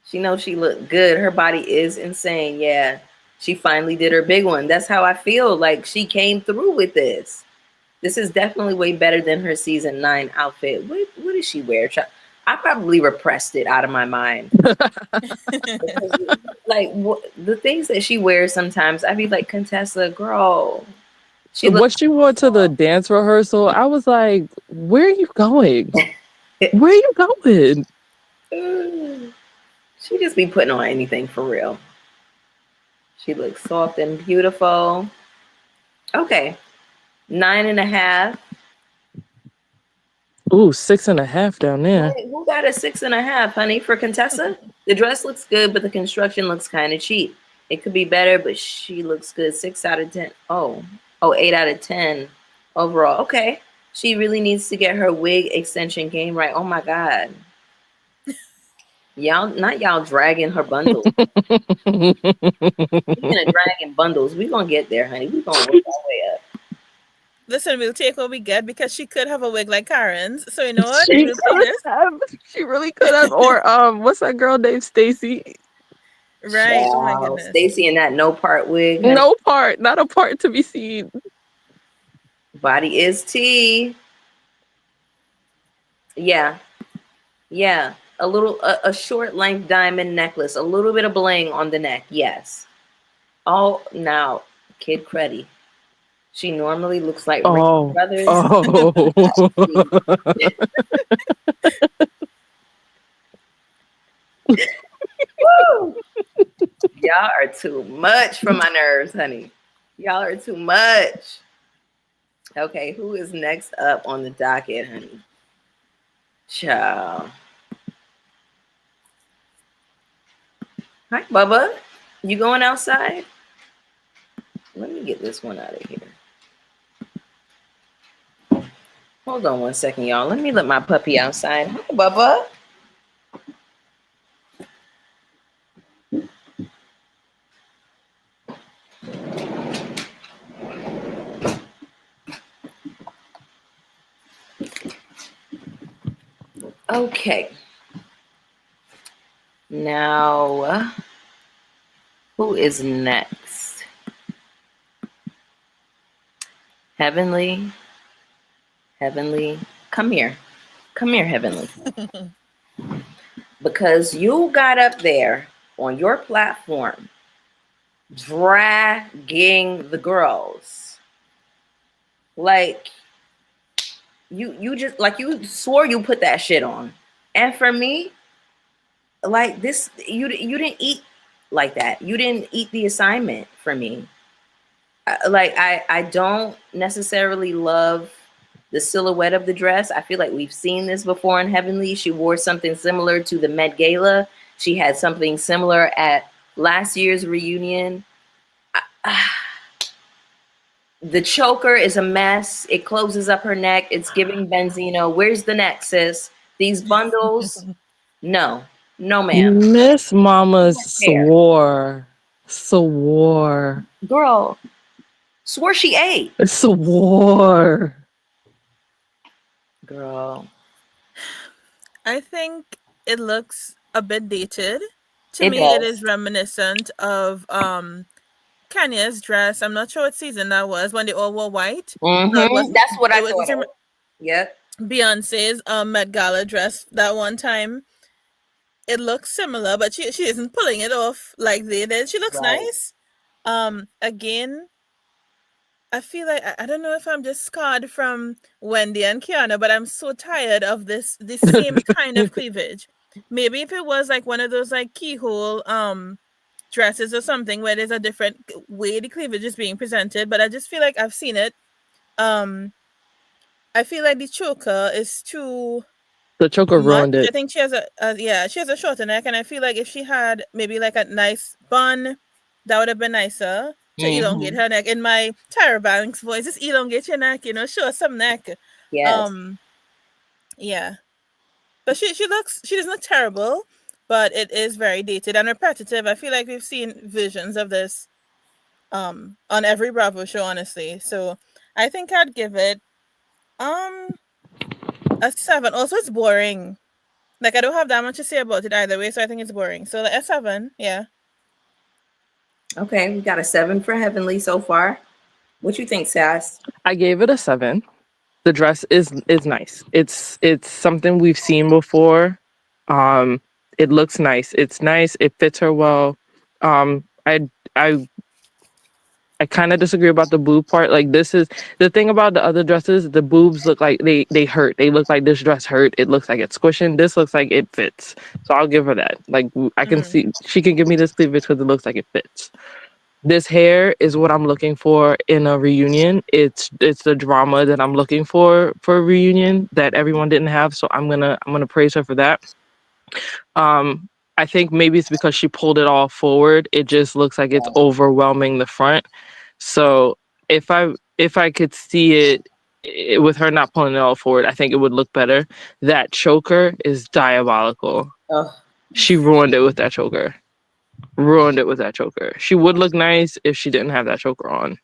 She knows she looked good. Her body is insane. Yeah. She finally did her big one. That's how I feel. Like she came through with this. This is definitely way better than her season 9 outfit. What did she wear? I probably repressed it out of my mind. Like the things that she wears sometimes, I'd be like, Contessa, girl. What she wore to the dance rehearsal, I was like, where are you going? Where are you going? She just be putting on anything for real. She looks soft and beautiful. Okay. 9.5. Ooh, 6.5 down there. Wait, who got a 6.5, honey, for Contessa? The dress looks good, but the construction looks kind of cheap. It could be better, but she looks good. 6 out of 10. Oh, 8 out of 10 overall. Okay. She really needs to get her wig extension game right. Oh my God. Y'all dragging her bundles. Speaking of dragging bundles, we're gonna get there, honey. We're gonna work our way up. Listen, we'll take what we get because she could have a wig like Karen's. So you know what? She really could have. Or what's that girl named Stacy? Right. Wow. Oh my goodness. Stacy in that no part wig. Honey. No part, not a part to be seen. Body is tea. Yeah. Yeah. A short length diamond necklace, a little bit of bling on the neck. Yes. Oh, now Kid Creddy. She normally looks like Ring Oh, Brothers. oh. Woo! Y'all are too much for my nerves, honey. Y'all are too much. Okay, who is next up on the docket, honey? Ciao. Hi, Bubba. You going outside? Let me get this one out of here. Hold on one second, y'all. Let me let my puppy outside. Hi, Bubba. Okay. Now, who is next? Heavenly. Heavenly. Come here. Come here, Heavenly. Because you got up there on your platform dragging the girls. Like, you just, like, you swore you put that shit on. And for me, like, this, you didn't eat like that. You didn't eat the assignment for me. I don't necessarily love the silhouette of the dress. I feel like we've seen this before in Heavenly. She wore something similar to the Met Gala. She had something similar at last year's reunion. The choker is a mess. It closes up her neck. It's giving Benzino. Where's the neck, sis? These bundles? No, ma'am. Miss Mama swore. Girl, swore she ate. Swore. Girl. I think it looks a bit dated. To It me, does. it is reminiscent of Kanye's dress. I'm not sure what season that was when they all wore white. That's what I thought. Yep. Beyonce's Met Gala dress that one time. It looks similar, but she isn't pulling it off like they did. She looks nice. Again, I feel like I don't know if I'm just scarred from Wendy and Kiana, but I'm so tired of this same kind of cleavage. Maybe if it was like one of those like keyhole dresses or something where there's a different way the cleavage is being presented, but I just feel like I've seen it. I feel like the choker is too. The choker ruined it. I think she has she has a shorter neck, and I feel like if she had maybe like a nice bun, that would have been nicer to elongate her neck. In my Tyra Banks voice, just elongate your neck, show us some neck. Yes. Yeah. But she doesn't look terrible, but it is very dated and repetitive. I feel like we've seen visions of this on every Bravo show, honestly. So I think I'd give it a 7. Also, it's boring. Like, I don't have that much to say about it either way, so I think it's boring. So, like, a 7, yeah. Okay, we got a 7 for Heavenly so far. What you think, Sass? I gave it a 7. The dress is nice. It's something we've seen before. It looks nice. It's nice. It fits her well. I kind of disagree about the boob part. Like, this is the thing about the other dresses. The boobs look like they hurt. They look like this dress hurt. It looks like it's squishing. This looks like it fits. So I'll give her that. Like, I can see she can give me this cleavage because it looks like it fits. This hair is what I'm looking for in a reunion. It's the drama that I'm looking for a reunion that everyone didn't have. So I'm gonna praise her for that. I think maybe it's because she pulled it all forward. It just looks like it's overwhelming the front. So if I could see it with her not pulling it all forward, I think it would look better. That choker is diabolical. She ruined it with that choker. She would look nice if she didn't have that choker on.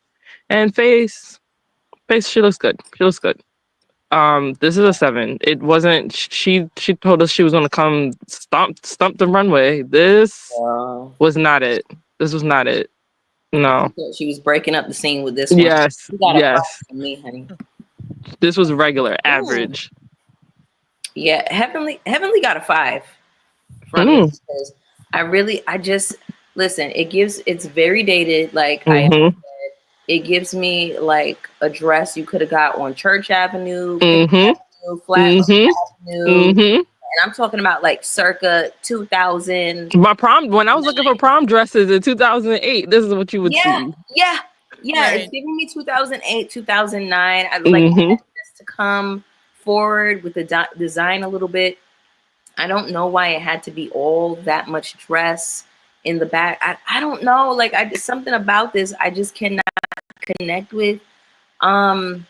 And face, she looks good. This is a 7. It wasn't. She told us she was gonna come stomp the runway. This was not it. No. She was breaking up the scene with this one. Yes. For me, honey. This was regular, average. Yeah, Heavenly got a 5 from me because I just listen. It's very dated. Like I said, It gives me like a dress you could have got on Church Avenue, Fifth Mm-hmm. Avenue, Flatbush Avenue. Mm-hmm. And I'm talking about like circa 2000. My prom, when I was looking for prom dresses in 2008, this is what you would Yeah, see. yeah, yeah. Right. It's giving me 2008, 2009. I like Mm-hmm. this to come forward with the design a little bit. I don't know why it had to be all that much dress in the back. I don't know. Like I just something about this I just cannot connect with. Um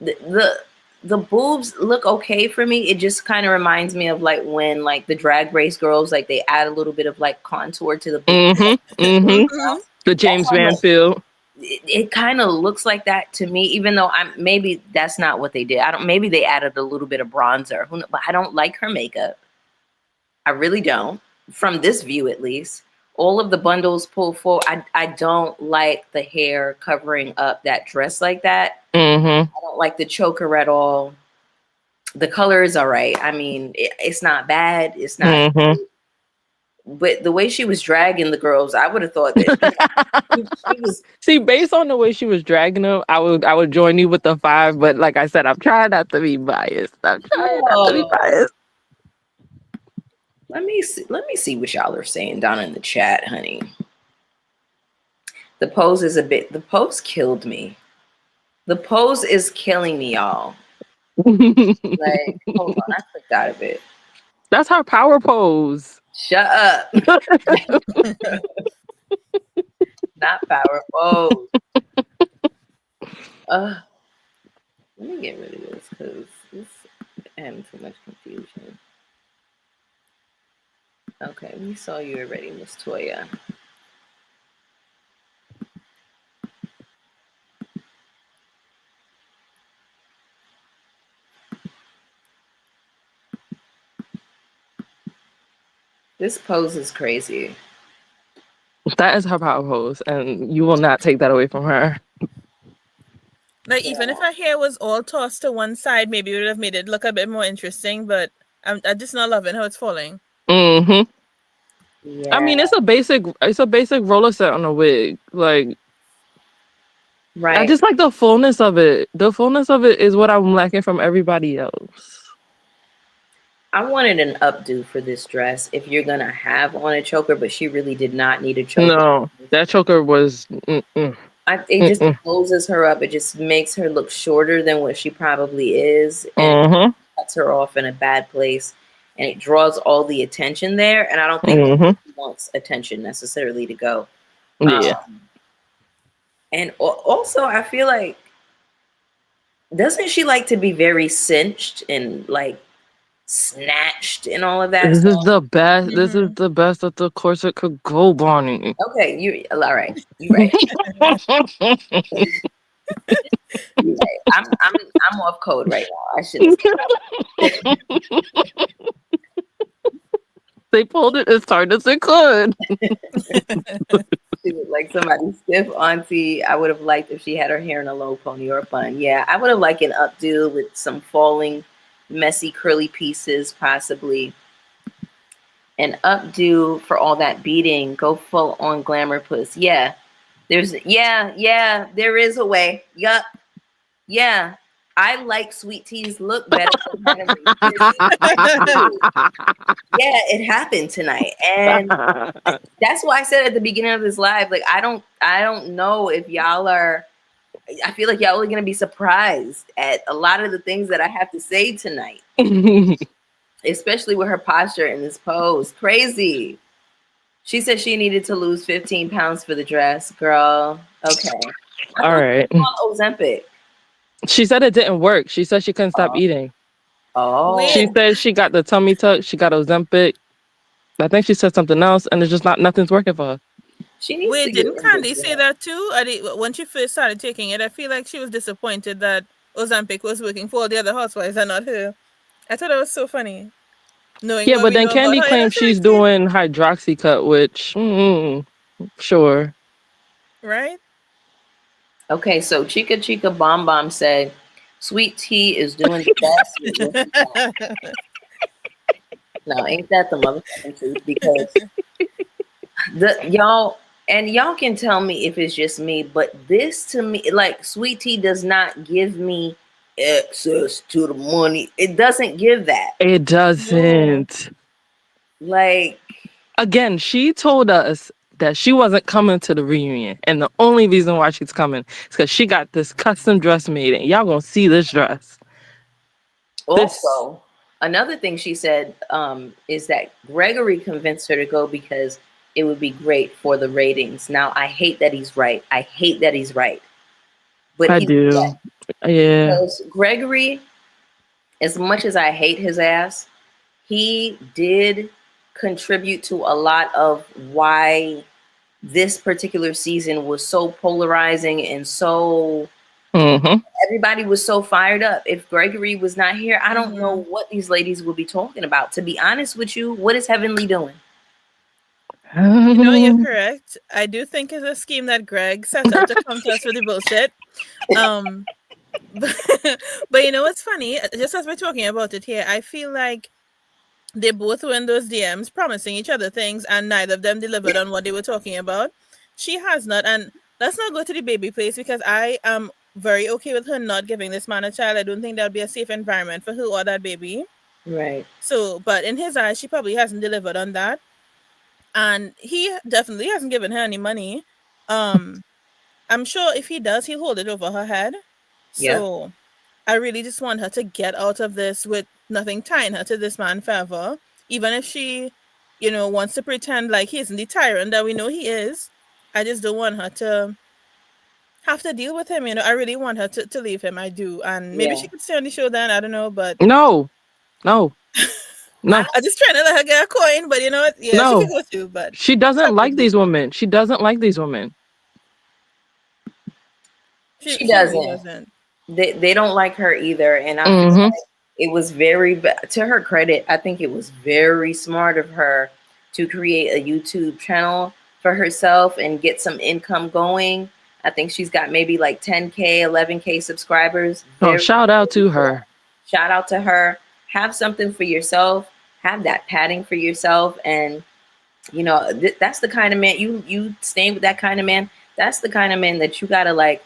the boobs look okay for me. It just kind of reminds me of like when like the Drag Race girls like they add a little bit of like contour to the boobs. Mm-hmm. Mm-hmm. The James Banfield. It kind of looks like that to me, even though maybe that's not what they did. I don't, maybe they added a little bit of bronzer. But I don't like her makeup. I really don't. From this view, at least. All of the bundles pulled forward. I don't like the hair covering up that dress like that. Mm-hmm. I don't like the choker at all. The color is all right. I mean, it's not bad. It's not. Mm-hmm. But the way she was dragging the girls, I would have thought that she was. See, based on the way she was dragging them, I would join you with the 5. But like I said, I'm trying not to be biased. Let me see what y'all are saying down in the chat, honey. The pose killed me. The pose is killing me, y'all. Like, hold on, I clicked out of it. That's her power pose. Shut up. Not power pose. Let me get rid of this because this adding too much confusion. Okay, we saw you already, Miss Toya. This pose is crazy. That is her power pose, and you will not take that away from her. Like, even if her hair was all tossed to one side, maybe it would have made it look a bit more interesting, but I'm just not loving how it's falling. Mm-hmm. Yeah. I mean, it's a basic roller set on a wig. Like, right. I just like the fullness of it. The fullness of it is what I'm lacking from everybody else. I wanted an updo for this dress if you're gonna have on a choker, but she really did not need a choker. No, that choker was. It just closes her up. It just makes her look shorter than what she probably is, and cuts her off in a bad place, and it draws all the attention there. And I don't think she wants attention necessarily to go. Yeah. And also, I feel like, doesn't she like to be very cinched and like snatched and all of that? This is the best. This is the best that the corset could go, Bonnie. Okay, you're all right. You're right. You're right. I'm off code right now. I should. They pulled it as hard as they could. She was like somebody's stiff auntie. I would have liked if she had her hair in a low pony or a bun. Yeah, I would have liked an updo with some falling, messy, curly pieces, possibly. An updo for all that beating. Go full on glamour puss. Yeah. There is a way. Yup. Yeah. I like Sweet Tea's look better than Henry. Yeah, it happened tonight. And that's why I said at the beginning of this live, like, I don't know if y'all are, I feel like y'all are going to be surprised at a lot of the things that I have to say tonight. Especially with her posture in this pose. Crazy. She said she needed to lose 15 pounds for the dress. Girl, okay. All right. Ozempic. She said it didn't work. She said she couldn't stop eating. Oh. She said she got the tummy tuck. She got Ozempic. I think she said something else, and it's just nothing's working for her. Wait, didn't Candy say that too? When she first started taking it, I feel like she was disappointed that Ozempic was working for all the other housewives and not her. I thought it was so funny. Yeah, but then Candy claims she's doing hydroxycut, which, sure. Right? Okay, so Chica Chica Bomb Bomb said, Sweet Tea is doing the best. No, ain't that the motherfucking truth? Because y'all, And y'all can tell me if it's just me, but this to me, like Sweet Tea does not give me access to the money. It doesn't give that. It No. doesn't. Like, Again, she told us that she wasn't coming to the reunion, and the only reason why she's coming is because she got this custom dress made, and y'all gonna see this dress. This also, another thing she said is that Gregory convinced her to go because it would be great for the ratings. Now, I hate that he's right. I hate that he's right. But I he's do. right. Yeah. Because Gregory, as much as I hate his ass, he did contribute to a lot of why this particular season was so polarizing and so Mm-hmm. everybody was so fired up. If Gregory was not here, I don't know what these ladies would be talking about. To be honest with you, what is Heavenly doing? You know, you're correct. I do think it's a scheme that Greg set up to come to us with the bullshit. Um, but, but you know what's funny? Just as we're talking about it here, I feel like they both were in those DMs promising each other things, and neither of them delivered on what they were talking about. She has not, and let's not go to the baby place because I am very okay with her not giving this man a child. I don't think that would be a safe environment for her or that baby. Right. So, but in his eyes, she probably hasn't delivered on that. And he definitely hasn't given her any money. I'm sure if he does, he'll hold it over her head. Yeah. So I really just want her to get out of this with nothing tying her to this man forever. Even if she, wants to pretend like he isn't the tyrant that we know he is. I just don't want her to have to deal with him. I really want her to leave him. I do. And maybe Yeah. she could stay on the show then. I don't know. But No. I'm just trying to let her get a coin. But you know what? Yeah, she No. could go too. But She doesn't like these women. She doesn't like these women. She really doesn't. doesn't. They don't like her either. And I feel like it was to her credit, I think it was very smart of her to create a YouTube channel for herself and get some income going. I think she's got maybe like 10K, 11K subscribers. Shout out to her. Shout out to her. Have something for yourself. Have that padding for yourself. And, that's the kind of man, you staying with that kind of man, that's the kind of man that you got to like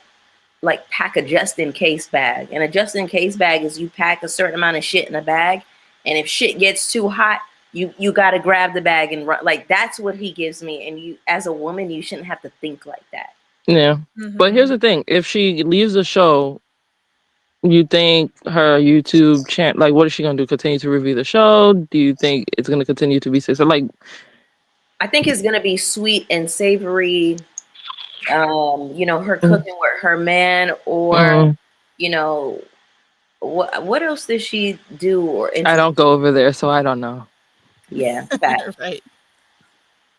pack a just-in-case bag. And a just-in-case bag is you pack a certain amount of shit in a bag. And if shit gets too hot, you got to grab the bag and run. Like, that's what he gives me. And you, as a woman, you shouldn't have to think like that. Yeah. But here's the thing. If she leaves the show, you think her YouTube channel, like, what is she going to do? Continue to review the show? Do you think it's going to continue to be successful? Like, I think it's going to be sweet and savory. Her cooking with her man, or, what else does she do? Or I don't go over there, so I don't know. Yeah. Right.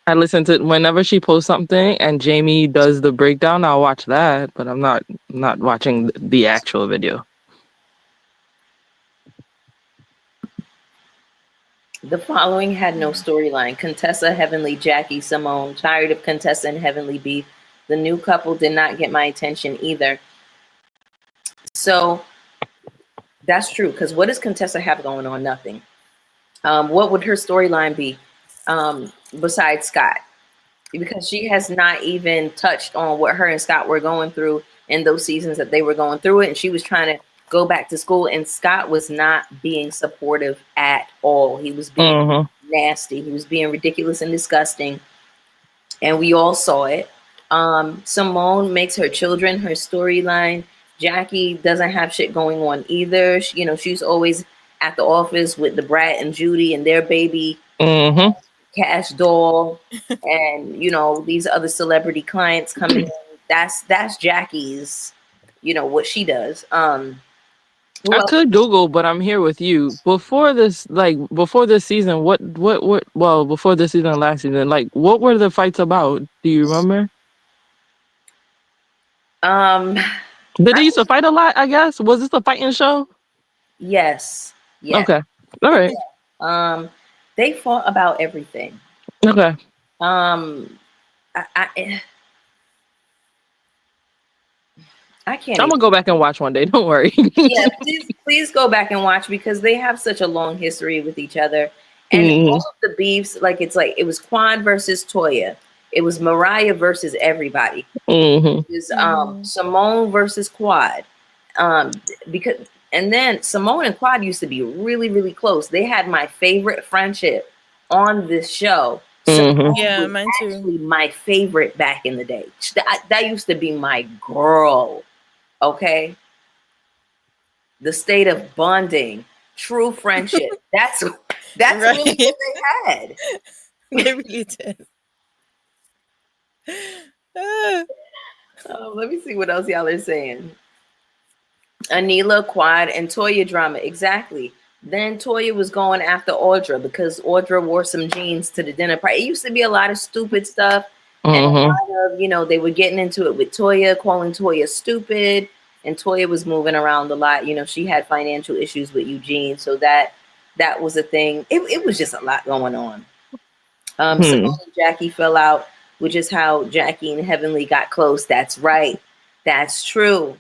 I listen to whenever she posts something and Jamie does the breakdown, I'll watch that, but I'm not watching the actual video. The following had no storyline. Contessa, Heavenly, Jackie, Simone. Tired of Contessa and Heavenly beef. The new couple did not get my attention either. So that's true, because what does Contessa have going on? Nothing. What would her storyline be besides Scott? Because she has not even touched on what her and Scott were going through in those seasons that they were going through it. And she was trying to go back to school, and Scott was not being supportive at all. He was being nasty. He was being ridiculous and disgusting. And we all saw it. Simone makes her children her storyline. Jackie doesn't have shit going on either. She's always at the office with the brat and Judy and their baby Cash Doll, and these other celebrity clients coming in. That's Jackie's, what she does. I could Google, but I'm here with you. Before this season, before this season and last season, like, what were the fights about? Do you remember? Did they used to fight a lot, I guess? Was this a fighting show? Yes. Okay. All right. They fought about everything. Okay. I can't. I'm gonna go back and watch one day. Don't worry. Yeah, please go back and watch, because they have such a long history with each other, and all of the beefs. Like, it was Quan versus Toya, It was Mariah versus everybody. Mm-hmm. It was Mhm. Simone versus Quad. Because and then Simone and Quad used to be really, really close. They had my favorite friendship on this show. Mm-hmm. Simone Yeah, was mine too. actually my favorite back in the day. That used to be my girl. Okay. The state of bonding, true friendship. That's Right. really what they had. They really did. Ah, Let me see what else y'all are saying. Anila, Quad, and Toya drama. Exactly. Then Toya was going after Audra because Audra wore some jeans to the dinner party. It used to be a lot of stupid stuff. And a Mm-hmm. lot of, they were getting into it with Toya, calling Toya stupid. And Toya was moving around a lot. She had financial issues with Eugene. So that was a thing. It was just a lot going on. Simone and Jackie fell out, which is how Jackie and Heavenly got close. That's right. That's true.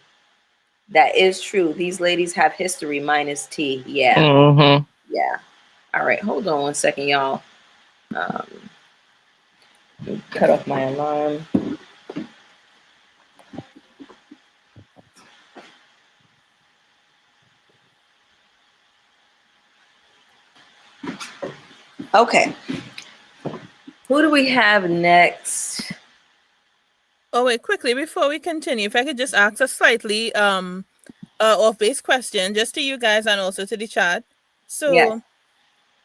That is true. These ladies have history minus T. Yeah. Mm-hmm. Yeah. All right. Hold on one second, y'all. Um, cut off my alarm. Okay. Who do we have next? Oh wait, quickly before we continue, if I could just ask a slightly off-base question, just to you guys and also to the chat. Yeah.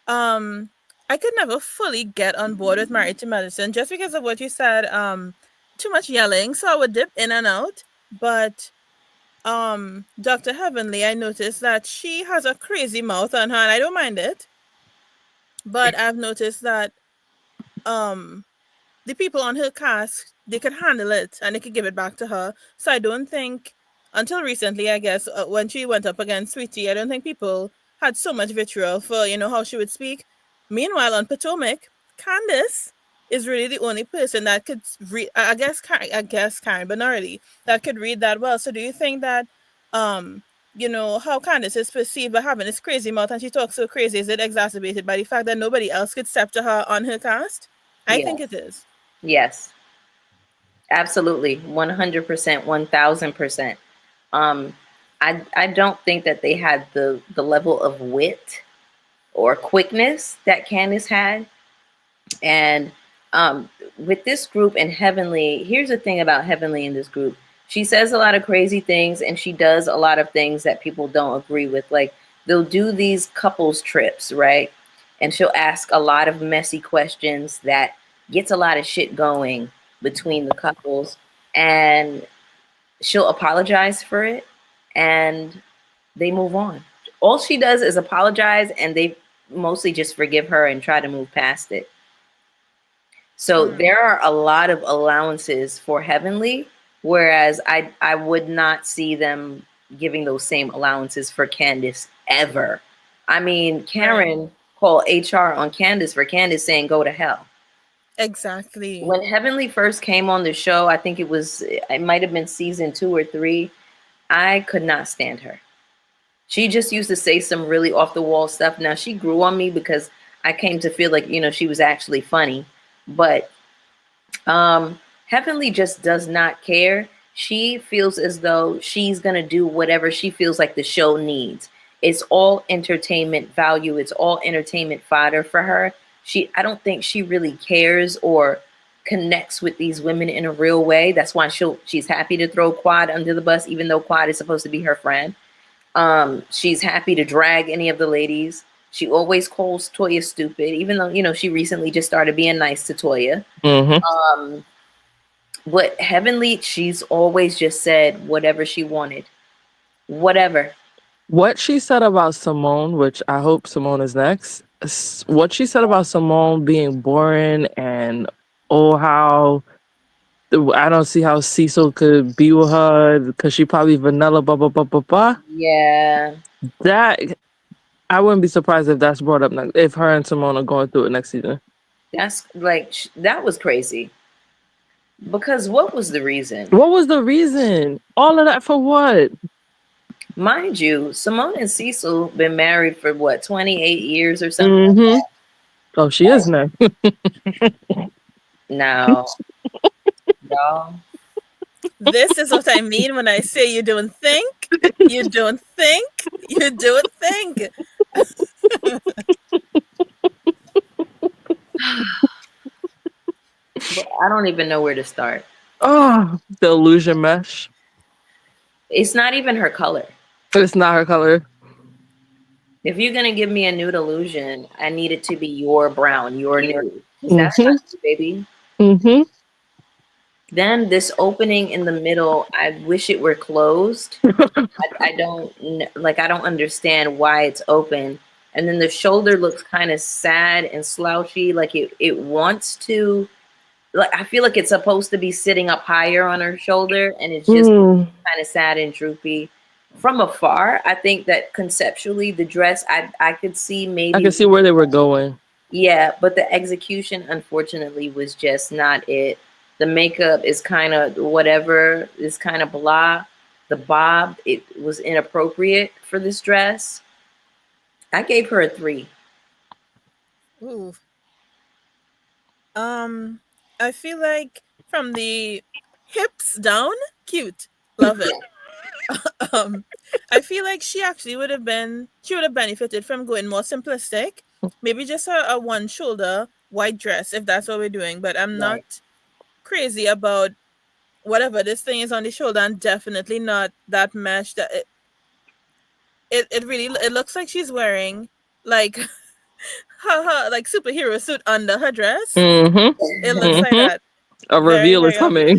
So, I could never fully get on board with Married to Medicine just because of what you said. Too much yelling, so I would dip in and out. But Dr. Heavenly, I noticed that she has a crazy mouth on her, and I don't mind it. But I've noticed that um the people on her cast, they could handle it and they could give it back to her. So I don't think, until recently, I guess, when she went up against Sweetie, I don't think people had so much vitriol for, how she would speak. Meanwhile, on Potomac, Candace is really the only person that could read, I guess Karen, but not really, that could read that well. So do you think that, how Candace is perceived by having this crazy mouth and she talks so crazy, is it exacerbated by the fact that nobody else could step to her on her cast? I think Yes. it is. Yes. Absolutely. 100%, 1000%. I don't think that they had the level of wit or quickness that Candace had. And with this group and Heavenly, here's the thing about Heavenly in this group. She says a lot of crazy things and she does a lot of things that people don't agree with. Like they'll do these couples trips, right? And she'll ask a lot of messy questions that gets a lot of shit going between the couples. And she'll apologize for it and they move on. All she does is apologize and they mostly just forgive her and try to move past it. So there are a lot of allowances for Heavenly, whereas I would not see them giving those same allowances for Candace ever. I mean, Karen called HR on Candace for Candace saying go to hell. Exactly. When Heavenly first came on the show, I think it might have been season 2 or 3, I could not stand her. She just used to say some really off the wall stuff. Now she grew on me because I came to feel like, she was actually funny. But Heavenly just does not care. She feels as though she's going to do whatever she feels like the show needs. It's all entertainment value. It's all entertainment fodder for her. I don't think she really cares or connects with these women in a real way. That's why she's happy to throw Quad under the bus, even though Quad is supposed to be her friend. She's happy to drag any of the ladies. She always calls Toya stupid, even though, she recently just started being nice to Toya. Mm-hmm. But Heavenly, she's always just said whatever she wanted. Whatever. What she said about Simone, which I hope Simone is next. What she said about Simone being boring and how I don't see how Cecil could be with her because she probably vanilla blah blah blah blah blah. Yeah. That I wouldn't be surprised if that's brought up next, if her and Simone are going through it next season. That's like that was crazy. Because what was the reason? What was the reason? All of that for what? Mind you, Simone and Cecil been married for what, 28 years or something Mm-hmm. like that? Oh, she is now. Now, y'all. This is what I mean when I say you don't think, you don't think, you don't think. But I don't even know where to start. Oh, the illusion mesh. It's not even her color. It's not her color. If you're gonna give me a nude illusion, I need it to be your brown, your nude. Because that's Mm-hmm. not nude, baby. Mm-hmm. Then this opening in the middle, I wish it were closed. I don't like. I don't understand why it's open. And then the shoulder looks kind of sad and slouchy, like it wants to. Like I feel like it's supposed to be sitting up higher on her shoulder, and it's just Mm. kind of sad and droopy. From afar, I think that conceptually the dress, I could see maybe. I can see where they were going. Yeah, but the execution, unfortunately, was just not it. The makeup is kind of whatever, is kind of blah. The bob, it was inappropriate for this dress. I gave her a 3. Ooh. I feel like from the hips down, cute. Love it. um, I feel like she would have benefited from going more simplistic. Maybe just a one shoulder white dress if that's what we're doing. But I'm Right. not crazy about whatever this thing is on the shoulder, and definitely not that mesh that it really it looks like she's wearing like her like superhero suit under her dress. Mm-hmm. It looks like that. A Very, reveal is very coming.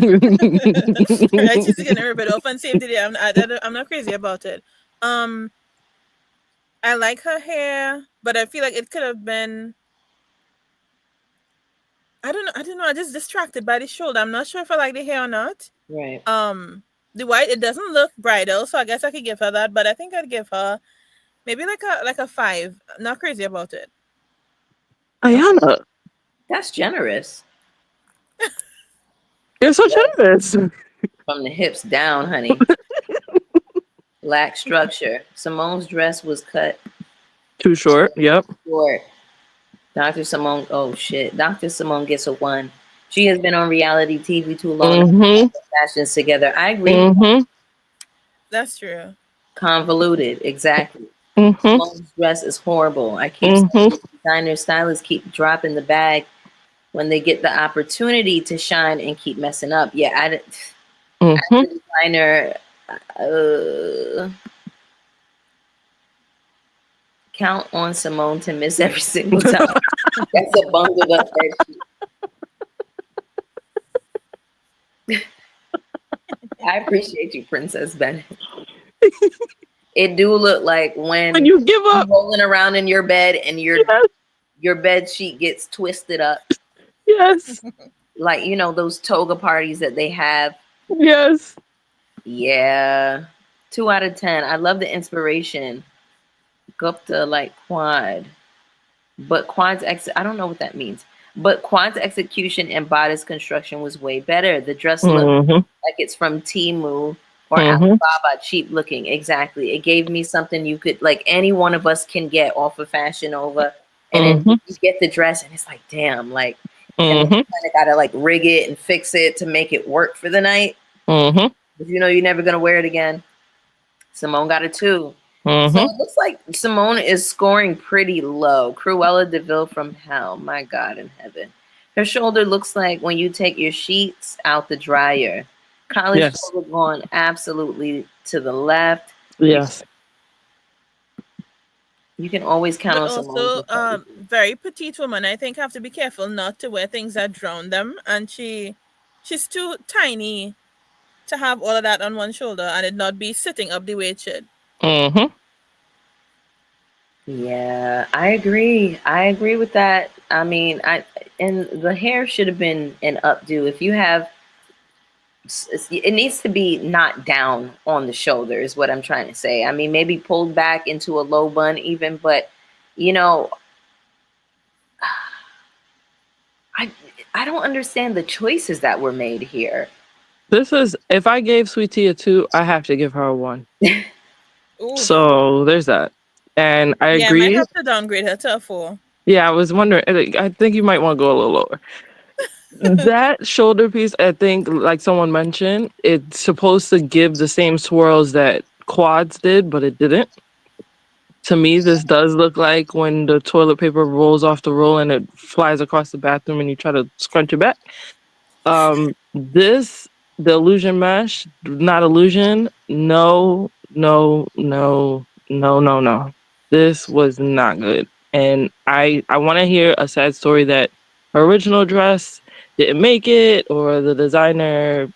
right, she's gonna rip it off and save the day. I'm not crazy about it. I like her hair, but I feel like it could have been. I don't know. I don't know. I'm just distracted by the shoulder. I'm not sure if I like the hair or not. Right. The white, it doesn't look bridal, so I guess I could give her that. But I think I'd give her maybe like a 5. I'm not crazy about it. Ayana, That's generous. you're so generous. From the hips down, honey. Lack structure. Simone's dress was cut Too short. Yep. short. Dr. Simone, oh shit. Dr. Simone gets a 1. She has been on reality TV too long. Mm-hmm. Fashions together. I agree. Mm-hmm. That's true. Convoluted, exactly. Mm-hmm. Simone's dress is horrible. I keep saying designer stylists keep dropping the bag when they get the opportunity to shine and keep messing up. Yeah, as a designer, count on Simone to miss every single time. That's a bundled up sheet. I appreciate you, Princess Bennett. It do look like when you give up, rolling around in your bed and your bed sheet gets twisted up. Yes. Like, you know, those toga parties that they have. Yes. Yeah. 2 out of 10. I love the inspiration. Gupta like quad. But quad's I don't know what that means. But quad's execution and bodice construction was way better. The dress looked like it's from Temu or Alibaba, cheap looking. Exactly. It gave me something you could, like, any one of us can get off of Fashion Nova. And then you get the dress and it's like, damn, like, and then you kind of gotta like rig it and fix it to make it work for the night. But you know you're never gonna wear it again. Simone got a 2. So it looks like Simone is scoring pretty low. Cruella DeVille from hell. My God in heaven. Her shoulder looks like when you take your sheets out the dryer. College shoulder going absolutely to the left. Yes. You can always count on Simone. Also, very petite woman. I think have to be careful not to wear things that drown them. And she's too tiny to have all of that on one shoulder and it not be sitting up the way it should. Yeah, I agree. I agree with that. I mean, and the hair should have been an updo. If you have, it needs to be not down on the shoulder is what I'm trying to say. I mean, maybe pulled back into a low bun even, but you know, I don't understand the choices that were made here. This is, if I gave Sweet Tea a 2, I have to give her a 1. So there's that. And I agree. I might have to downgrade her to a 4. Yeah, I was wondering. I think you might want to go a little lower. That shoulder piece, I think, like someone mentioned, it's supposed to give the same swirls that quads did, but it didn't. To me, this does look like when the toilet paper rolls off the roll and it flies across the bathroom and you try to scrunch it back. This, the illusion mesh, not illusion. No, no, no, no, no, no. This was not good. And I want to hear a sad story that her original dress didn't make it or the designer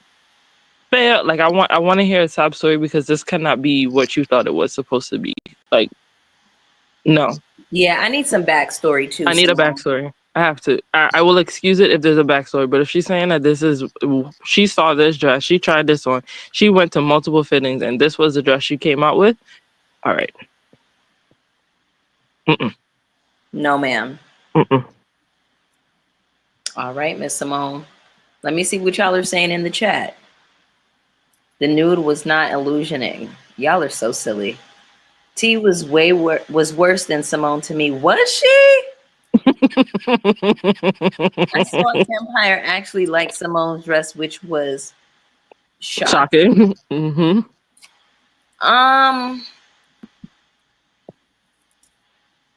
failed. Like I want to hear a sob story because this cannot be what you thought it was supposed to be. Like, no. Yeah, I need some backstory too. I need a backstory. I have to. I will excuse it if there's a backstory, but if she's saying that this is, she saw this dress, she tried this on, she went to multiple fittings, and this was the dress she came out with, all right. Mm-mm. No, ma'am. Mm-mm. All right, Miss Simone. Let me see what y'all are saying in the chat. The nude was not illusioning. Y'all are so silly. T was was worse than Simone to me. Was she? I saw Empire actually like Simone's dress, which was shocking. Mm-hmm.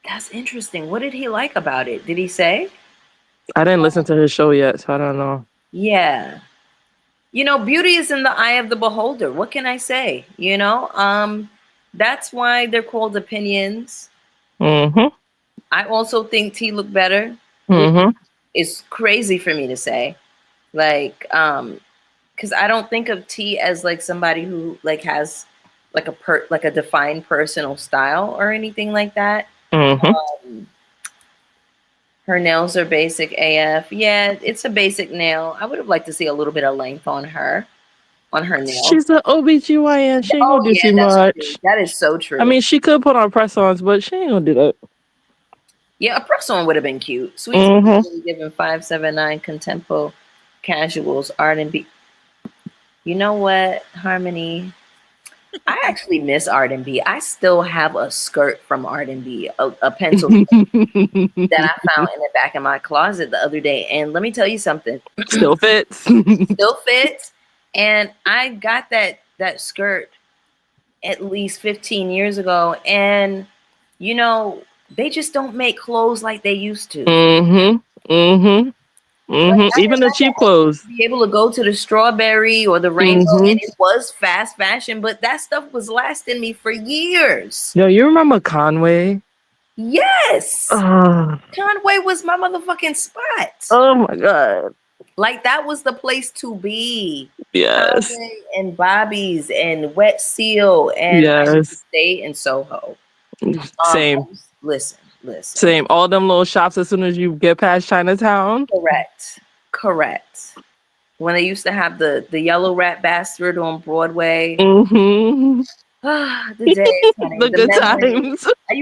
That's interesting. What did he like about it? Did he say? I didn't listen to his show yet, so I don't know. Yeah. You know, beauty is in the eye of the beholder. What can I say? You know, that's why they're called opinions. Mm-hmm. I also think T looked better. Mm-hmm. It's crazy for me to say, like, because I don't think of T as like somebody who like has like a defined personal style or anything like that. Mm-hmm. Her nails are basic AF. Yeah, it's a basic nail. I would have liked to see a little bit of length on her nails. She's an OBGYN. She ain't gonna do too much. True. That is so true. I mean, she could put on press-ons, but she ain't gonna do that. Yeah, a press-on would have been cute. Sweet given 579 contempo casuals R&B. You know what, Harmony? I actually miss R&B. I still have a skirt from R&B, a pencil that I found in the back of my closet the other day. And let me tell you something. Still fits. Still fits. And I got that skirt at least 15 years ago. And, you know, they just don't make clothes like they used to. Mm-hmm. Mm-hmm. Mm-hmm. Like, even the cheap clothes. Be able to go to the strawberry or the rainbow, and it was fast fashion, but that stuff was lasting me for years. Yo, you remember Conway? Yes. Conway was my motherfucking spot. Oh my god. Like that was the place to be. Yes. Conway and Bobby's and Wet Seal and I used to stay in Soho. Same. Listen. Same. All them little shops as soon as you get past Chinatown. Correct. When they used to have the yellow rat bastard on Broadway. Mm-hmm. The days, honey. The good times. I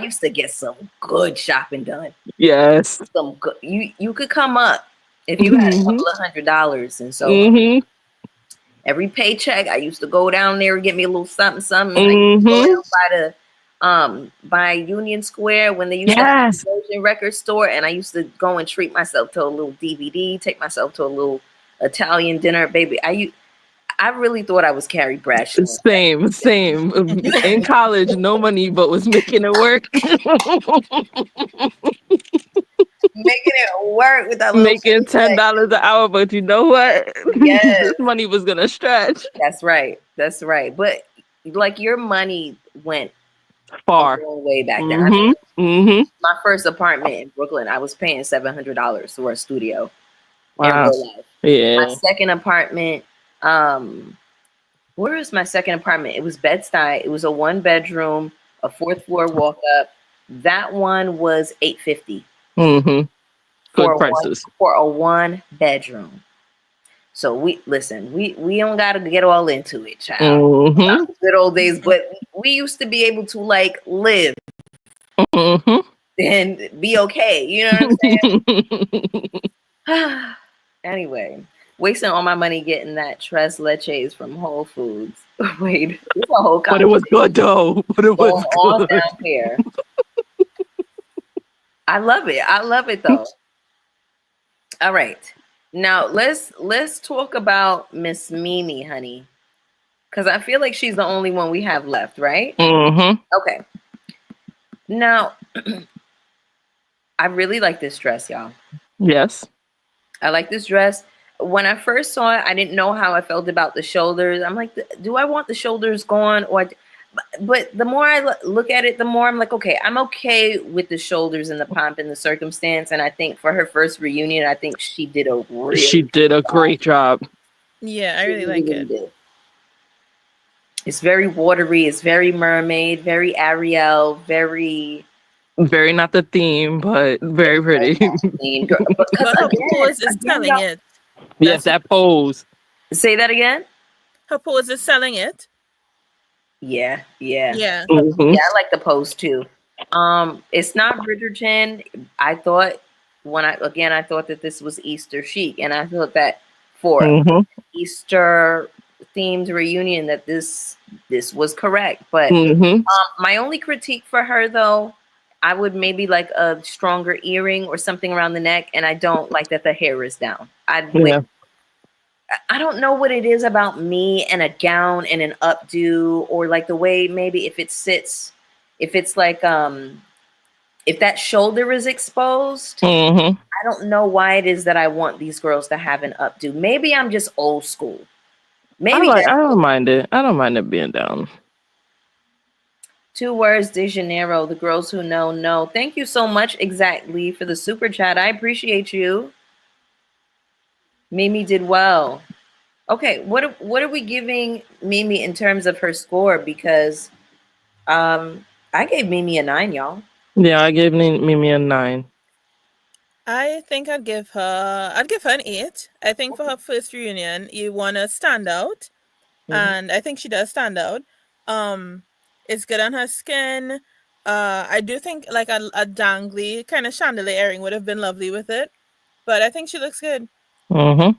used to get some good shopping done. Yes. Some good. You could come up if you had a couple of $100, and so every paycheck I used to go down there and get me a little something. I used to go down by the by Union Square when they used to have the Virgin record store, and I used to go and treat myself to a little DVD, take myself to a little Italian dinner, baby. I really thought I was Carrie Bradshaw. Same. In college, no money, but was making it work. Making it work with that making $10 an hour, but you know what? Yes. This money was gonna stretch. That's right. But like your money went far way back then. I mean, my first apartment in Brooklyn, I was paying $700 for a studio. Wow. In real life. Yeah. My second apartment, where was my second apartment? It was Bed-Stuy. It was a 1-bedroom, a 4th floor walk up. That one was $850. Good prices for a 1-bedroom. So we don't gotta get all into it, child. Good old days, but we used to be able to like live and be okay. You know what I'm saying? Anyway, wasting all my money getting that tres leches from Whole Foods. Wait, it's a whole but it was good though. But it was all down here. I love it though. All right. Now let's talk about Miss Mimi, honey, because I feel like she's the only one we have left, right? Mm-hmm. Okay. Now, I really like this dress, y'all. Yes. I like this dress. When I first saw it, I didn't know how I felt about the shoulders. I'm like, do I want the shoulders gone or? But the more I look at it, the more I'm like, okay, I'm okay with the shoulders and the pomp and the circumstance. And I think for her first reunion, I think she did a She really did a great job. Yeah, I she really really, like really it. did. It's very watery. It's very mermaid, very Ariel, very Very not the theme, but very pretty. clean. Because But her pose is again, telling y'all, it. Yes, That's that pose. say that again. her pose is selling it. Yeah, yeah. Yeah. Mm-hmm. Yeah, I like the pose too. It's not Bridgerton. I thought I thought that this was Easter chic, and I thought that for Mm-hmm. Easter themed reunion that this was correct. But Mm-hmm. my only critique for her though, I would maybe like a stronger earring or something around the neck, and I don't like that the hair is down. Yeah. I don't know what it is about me and a gown and an updo, or like the way maybe if it sits, if it's like if that shoulder is exposed. Mm-hmm. I don't know why it is that I want these girls to have an updo. Maybe I'm just old school. Maybe I that's don't mind it. I don't mind it being down. 2 words de Janeiro. The girls who know. Thank you so much, exactly, for the super chat. I appreciate you. Mimi did well. Okay, what are we giving Mimi in terms of her score? Because I gave Mimi a 9, y'all. Yeah, I gave Mimi a 9. I think I'd give her an 8. I think for her first reunion, you wanna stand out. And I think she does stand out. Um, it's good on her skin. I do think like a dangly kind of chandelier earring would have been lovely with it, but I think she looks good. Mm-hmm.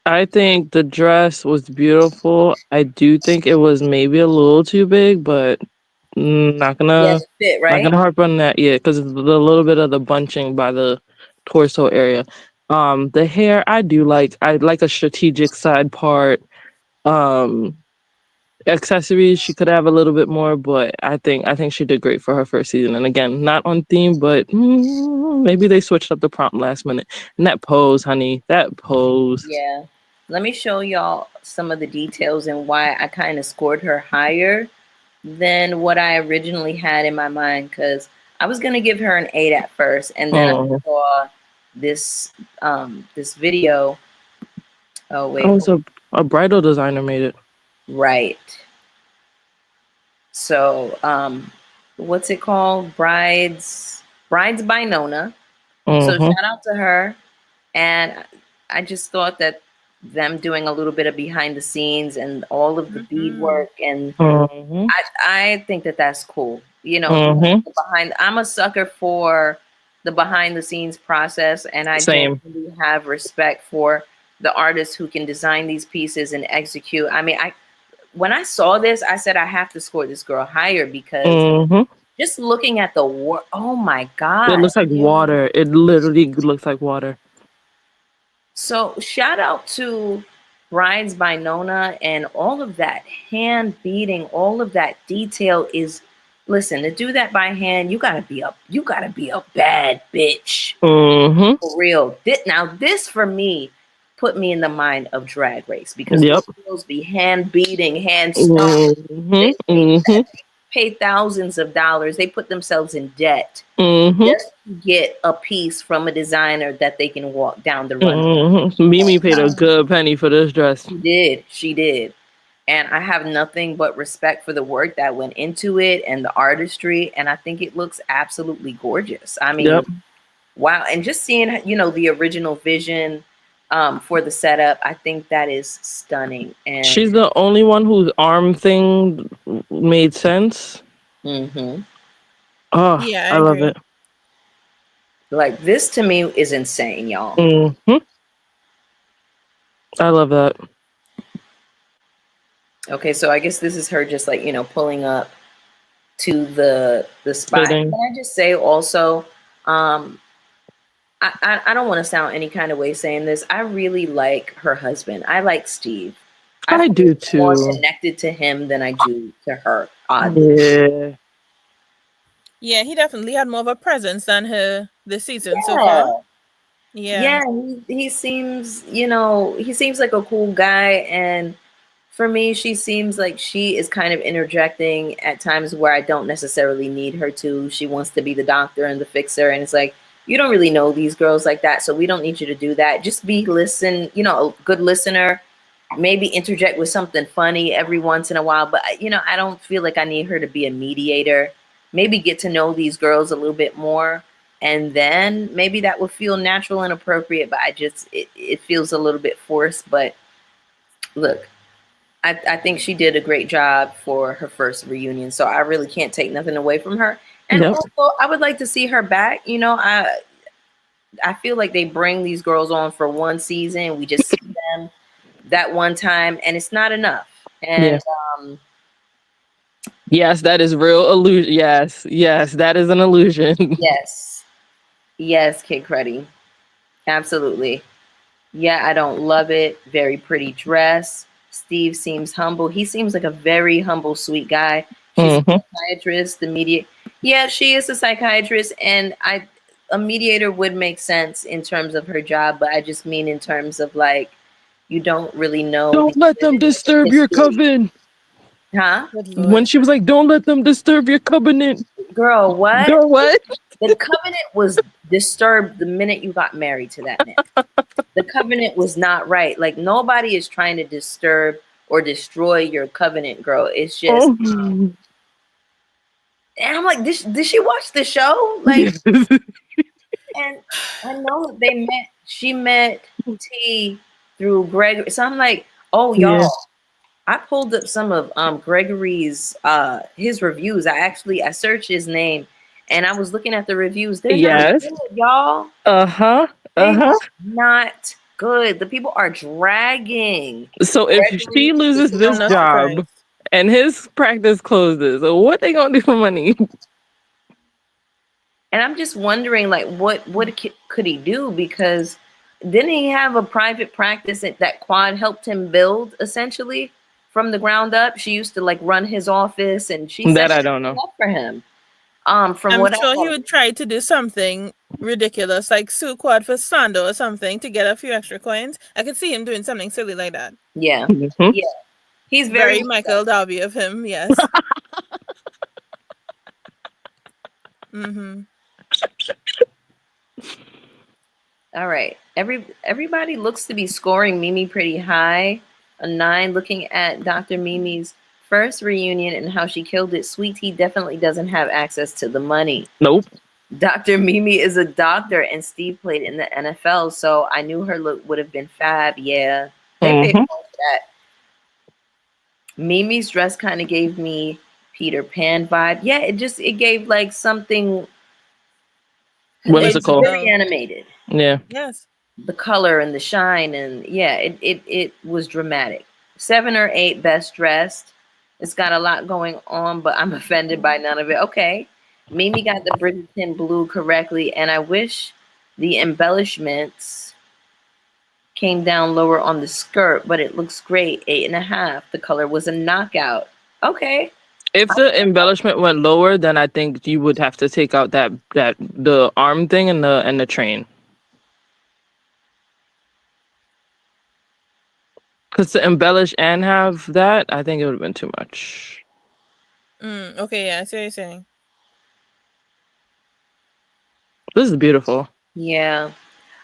I think the dress was beautiful. I do think it was maybe a little too big, but not Yes, gonna fit, not right? gonna harp on that yet because it's a little bit of the bunching by the torso area. The hair I do like. I like a strategic side part. Um, accessories she could have a little bit more, but I think she did great for her first season. And again, not on theme, but maybe they switched up the prompt last minute. And that pose, honey, that pose. Yeah. Let me show y'all some of the details and why I kind of scored her higher than what I originally had in my mind. Because I was gonna give her an 8 at first, and then I Oh, saw this video. Oh that wait, was a bridal designer made it. right. So what's it called? Brides by Nona. So Mm-hmm. shout out to her. And I just thought that them doing a little bit of behind the scenes and all of the beadwork, and Mm-hmm. I think that that's cool. You know, Mm-hmm. I'm a sucker for the behind the scenes process, and I Same. genuinely have respect for the artists who can design these pieces and execute. I mean, when I saw this, I said I have to score this girl higher because Mm-hmm. just looking at the work, oh my It God. looks like Yeah. water. It literally looks like water. So shout out to Brides by Nona, and all of that hand beating, all of that detail is, listen, to do that by hand, you gotta be a bad bitch. Mm-hmm. For real. Now this for me put me in the mind of Drag Race, because Yep. those girls be hand beating, hand stomping. Mm-hmm. They Mm-hmm. pay thousands of dollars. They put themselves in debt Mm-hmm. just to get a piece from a designer that they can walk down the runway. Mm-hmm. Mimi paid a good penny for this dress. She did. And I have nothing but respect for the work that went into it and the artistry. And I think it looks absolutely gorgeous. I mean, Yep. wow. And just seeing, the original vision for the setup, I think that is stunning. And She's the only one whose arm thing made sense. mhm. Oh, Yeah, I I love agree. it. Like, this to me is insane, y'all. Mm-hmm. I love that. Okay, so I guess this is her just like, pulling up to the spot. Fitting. Can I just say also, I I don't want to sound any kind of way saying this. I really like her husband. I like Steve. I feel do more too. connected to him than I do to her, oddly. Yeah. Yeah, he definitely had more of a presence than her this season so Yeah. far. Yeah. Yeah, he seems, he seems like a cool guy. And for me, she seems like she is kind of interjecting at times where I don't necessarily need her to. She wants to be the doctor and the fixer. And it's like, you don't really know these girls like that. So we don't need you to do that. Just a good listener. Maybe interject with something funny every once in a while. But, I don't feel like I need her to be a mediator. Maybe get to know these girls a little bit more. And then maybe that would feel natural and appropriate. But it feels a little bit forced. But look, I think she did a great job for her first reunion. So I really can't take nothing away from her. And also, I would like to see her back. I feel like they bring these girls on for one season. We just see them that one time, and it's not enough. And yes, that is real illusion. Yes, that is an illusion. yes, Kid Cudi, absolutely. Yeah, I don't love it. Very pretty dress. Steve seems humble. He seems like a very humble, sweet guy. She's a psychiatrist, the media. Yeah, she is a psychiatrist, and a mediator would make sense in terms of her job, but I just mean in terms of like, you don't really know. Don't let them disturb your coven. Huh? When she was like, don't let them disturb your covenant. Girl, what? Girl, what? The covenant was disturbed the minute you got married to that man. The covenant was not right. Like, nobody is trying to disturb or destroy your covenant, girl. It's just, and I'm like, did she watch the show? Like, and I know that she met T through Gregory. So I'm like, oh, y'all, I pulled up some of Gregory's his reviews. I searched his name and I was looking at the reviews. They're not good, y'all. Not good. The people are dragging. So if she loses this job and his practice closes, what they gonna do for money? And I'm just wondering, like, what could he do? Because didn't he have a private practice that Quad helped him build essentially from the ground up? She used to like run his office, and she said I don't know for him. I'm sure he would try to do something ridiculous, like sue Quad for slander or something to get a few extra coins. I could see him doing something silly like that. Yeah, yeah. He's very Michael Darby of him. Yes. All right. Everybody looks to be scoring Mimi pretty high. A 9. Looking at Dr. Mimi's first reunion and how she killed it. Sweet Tea definitely doesn't have access to the money. Nope. Dr. Mimi is a doctor, and Steve played in the NFL, so I knew her look would have been fab. Yeah, they paid for that. Mimi's dress kind of gave me Peter Pan vibe. Yeah, it gave like something. What is it called? Very animated. Yeah. Yes. The color and the shine, and yeah, it was dramatic. 7 or 8 best dressed. It's got a lot going on, but I'm offended by none of it. Okay. Mimi got the Bridgerton blue correctly, and I wish the embellishments came down lower on the skirt, but it looks great. 8.5. The color was a knockout. Okay. If the embellishment went lower, then I think you would have to take out that the arm thing and the train. Because to embellish and have that, I think it would have been too much. Okay, yeah, I see what you're saying. This is beautiful. Yeah.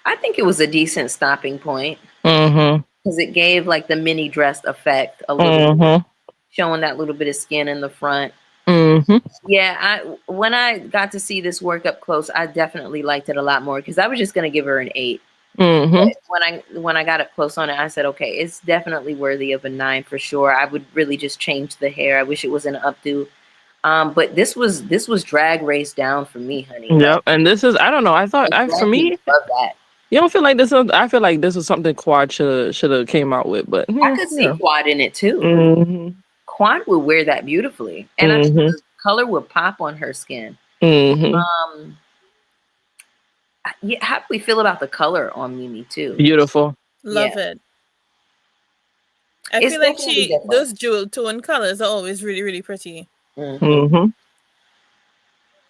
I think it was a decent stopping point. Because it gave like the mini dress effect a little bit, showing that little bit of skin in the front. Yeah, when I got to see this work up close, I definitely liked it a lot more because I was just going to give her an 8. But when I got up close on it, I said, okay, it's definitely worthy of a 9 for sure. I would really just change the hair. I wish it was an updo. But this was drag race down for me, honey. Yep, and this is, I don't know. For me, love that. You don't feel like this? I feel like this was something Quad should have came out with, but I could see Quad in it too. Quad would wear that beautifully, and I think the color would pop on her skin. Yeah, how do we feel about the color on Mimi too? Beautiful. Love Yeah. it. I It's feel like definitely different. those jewel tone colors are always really, really pretty. Mm-hmm.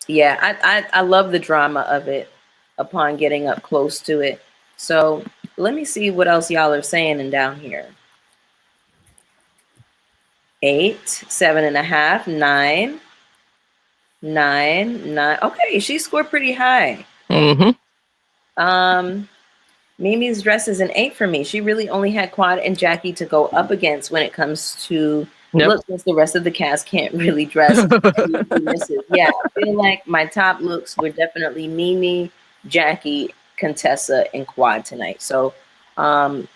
Yeah, I love the drama of it upon getting up close to it. So let me see what else y'all are saying and down here. 8, 7.5, 9, 9, 9. Okay, she scored pretty high. Mm-hmm. Mimi's dress is an 8 for me. She really only had Quad and Jackie to go up against when it comes to Yep. looks, since the rest of the cast can't really dress. Yeah, I feel like my top looks were definitely Mimi, Jackie, Contessa, and Quad tonight. So let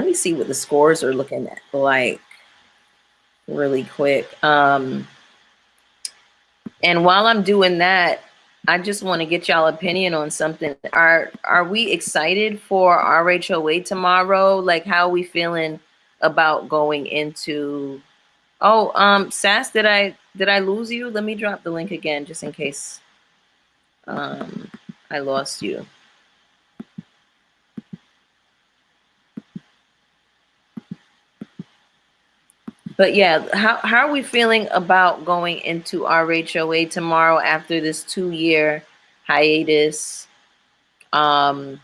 me see what the scores are looking at like really quick. And while I'm doing that, I just want to get y'all opinion on something. Are we excited for RHOA tomorrow? Like, how are we feeling about going into? Oh, Sass, did I lose you? Let me drop the link again just in case I lost you. But yeah, how are we feeling about going into RHOA tomorrow after this 2-year hiatus? Because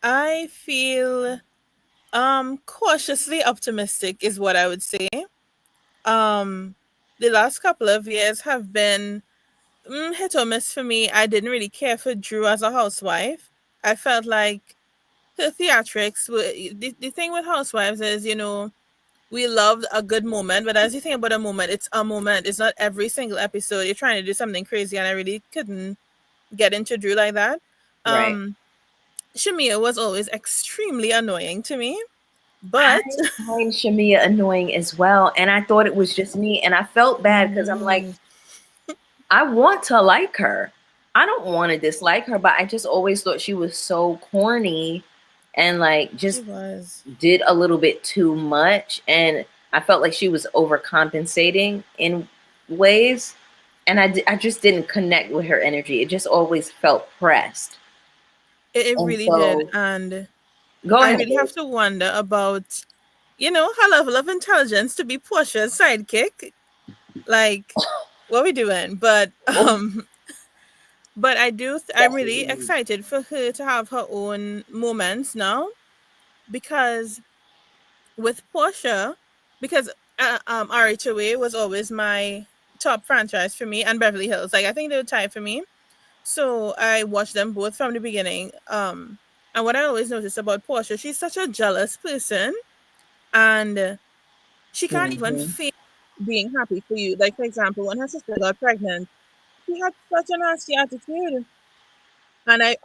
I feel cautiously optimistic is what I would say. The last couple of years have been hit or miss for me. I didn't really care for Drew as a housewife. I felt like the theatrics were the thing with housewives is, we loved a good moment, but as you think about a moment, it's a moment. It's not every single episode you're trying to do something crazy, and I really couldn't get into Drew like that. right. Shamia was always extremely annoying to me, I but find Shamia annoying as well, and I thought it was just me, and I felt bad because I'm like, I want to like her. I don't want to dislike her, but I just always thought she was so corny and like she just was. did a little bit too much, and I felt like she was overcompensating in ways, and I just didn't connect with her energy. It just always felt pressed. It And really did, so and go I ahead, really babe. have to wonder about, her level of intelligence to be Portia's sidekick. Like, what we doing? But Oh, but I'm really definitely. excited for her to have her own moments now, because with Portia, because RHOA was always my top franchise for me, and Beverly Hills. Like, I think they were tied for me. So I watched them both from the beginning. And what I always notice about Portia, she's such a jealous person, and she can't even Mhm. fake being happy for you. Like, for example, when her sister got pregnant, she had such a nasty attitude. And I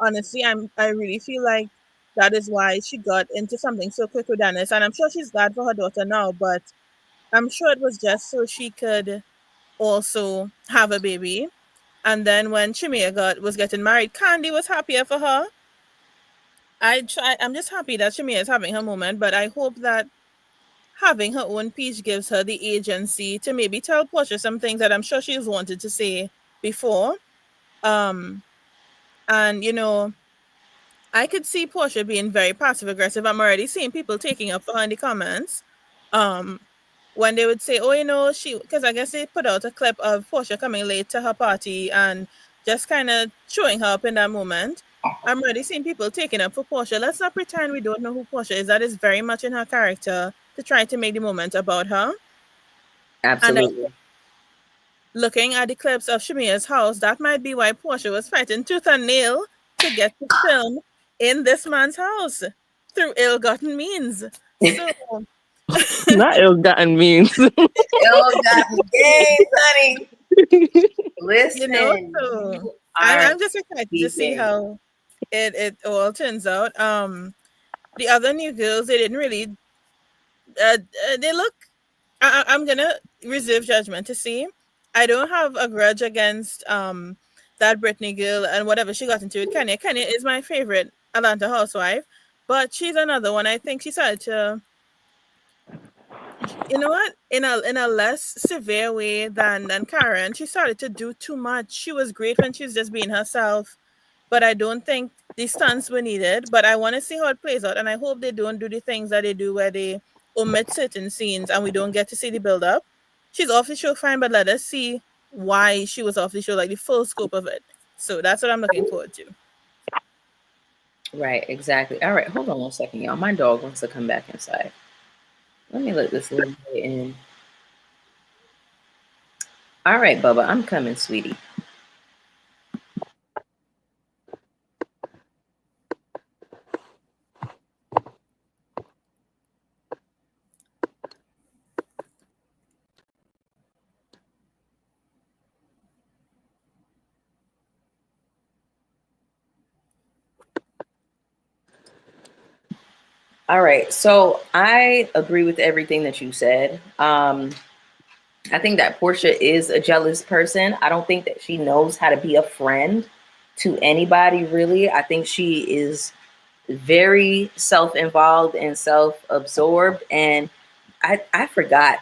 really feel like that is why she got into something so quick with Dennis. And I'm sure she's glad for her daughter now, but I'm sure it was just so she could also have a baby. And then when Chimia was getting married, Candy was happier for her. I'm just happy that Chimia is having her moment, but I hope that having her own peach gives her the agency to maybe tell Portia some things that I'm sure she's wanted to say before. Um, and I could see Portia being very passive aggressive. I'm already seeing people taking up for her in the comments. Um, when they would say, "Oh, because I guess they put out a clip of Portia coming late to her party and just kind of showing her up in that moment." I'm already seeing people taking up for Portia. Let's not pretend we don't know who Portia is. That is very much in her character to try to make the moment about her. And Absolutely. looking at the clips of Shamia's house, that might be why Portia was fighting tooth and nail to get to film in this man's house through ill-gotten means. So, Not ill-gotten means. Oh, got me games, honey. Listen, so you I'm, are I'm just excited to see speaking. how it all turns out. The other new girls, they didn't really, they look, I'm gonna reserve judgment to see. I don't have a grudge against that Britney girl and whatever she got into with Kenya. Kenya is my favorite Atlanta housewife, but she's another one. I think she started to You know what? In a less severe way than Karen, she started to do too much. She was great when she was just being herself, but I don't think the stunts were needed. But I want to see how it plays out, and I hope they don't do the things that they do where they omit certain scenes and we don't get to see the build up. She's off the show, fine, but let us see why she was off the show, like the full scope of it. So that's what I'm looking forward to. Right, exactly. All right, hold on 1 second, y'all. My dog wants to come back inside. Let me let this little boy in. All right, Bubba, I'm coming, sweetie. All right, so I agree with everything that you said. I think that Portia is a jealous person. I don't think that she knows how to be a friend to anybody, really. I think she is very self-involved and self-absorbed. And I forgot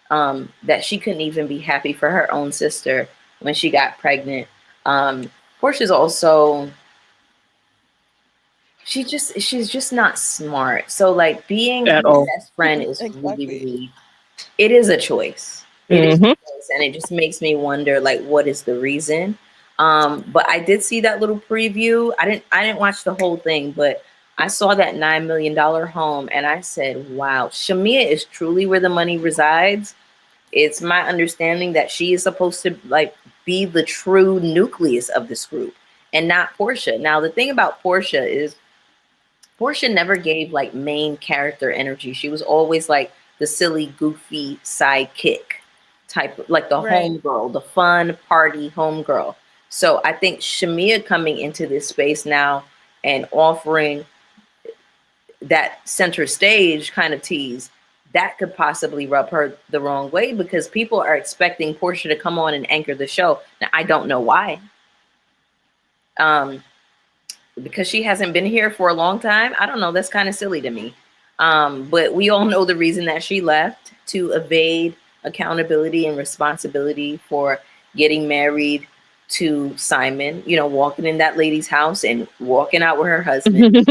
that she couldn't even be happy for her own sister when she got pregnant. Portia's also, she's just not smart. So like being At her all. best friend is Exactly. really, it is a choice. It is a choice, and it just makes me wonder, like, what is the reason? But I did see that little preview. I didn't watch the whole thing, but I saw that $9 million home, and I said, "Wow, Shamia is truly where the money resides." It's my understanding that she is supposed to like be the true nucleus of this group, and not Portia. Now, the thing about Portia is Portia never gave like main character energy. She was always like the silly, goofy sidekick type, like the Right. homegirl, the fun party homegirl. So I think Shamia coming into this space now and offering that center stage kind of tease, that could possibly rub her the wrong way because people are expecting Portia to come on and anchor the show. Now, I don't know why. Because she hasn't been here for a long time. I don't know. That's kind of silly to me. But we all know the reason that she left, to evade accountability and responsibility for getting married to Simon, you know, walking in that lady's house and walking out with her husband.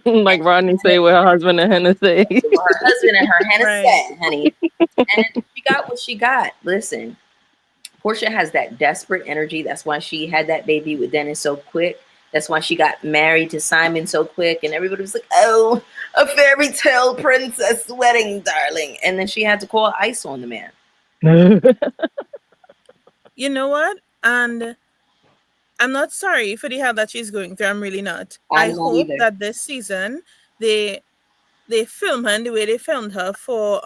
Like Rodney say with her husband and Hennessy. With her husband and her Right. Hennessy, honey. And she got what she got. Listen, Portia has that desperate energy. That's why she had that baby with Dennis so quick. That's why she got married to Simon so quick. And everybody was like, oh, a fairy tale princess wedding, darling. And then she had to call ice on the man. You know what? And I'm not sorry for the hell that she's going through. I'm really not. I I'm not hope either. that this season they film her in the way they filmed her for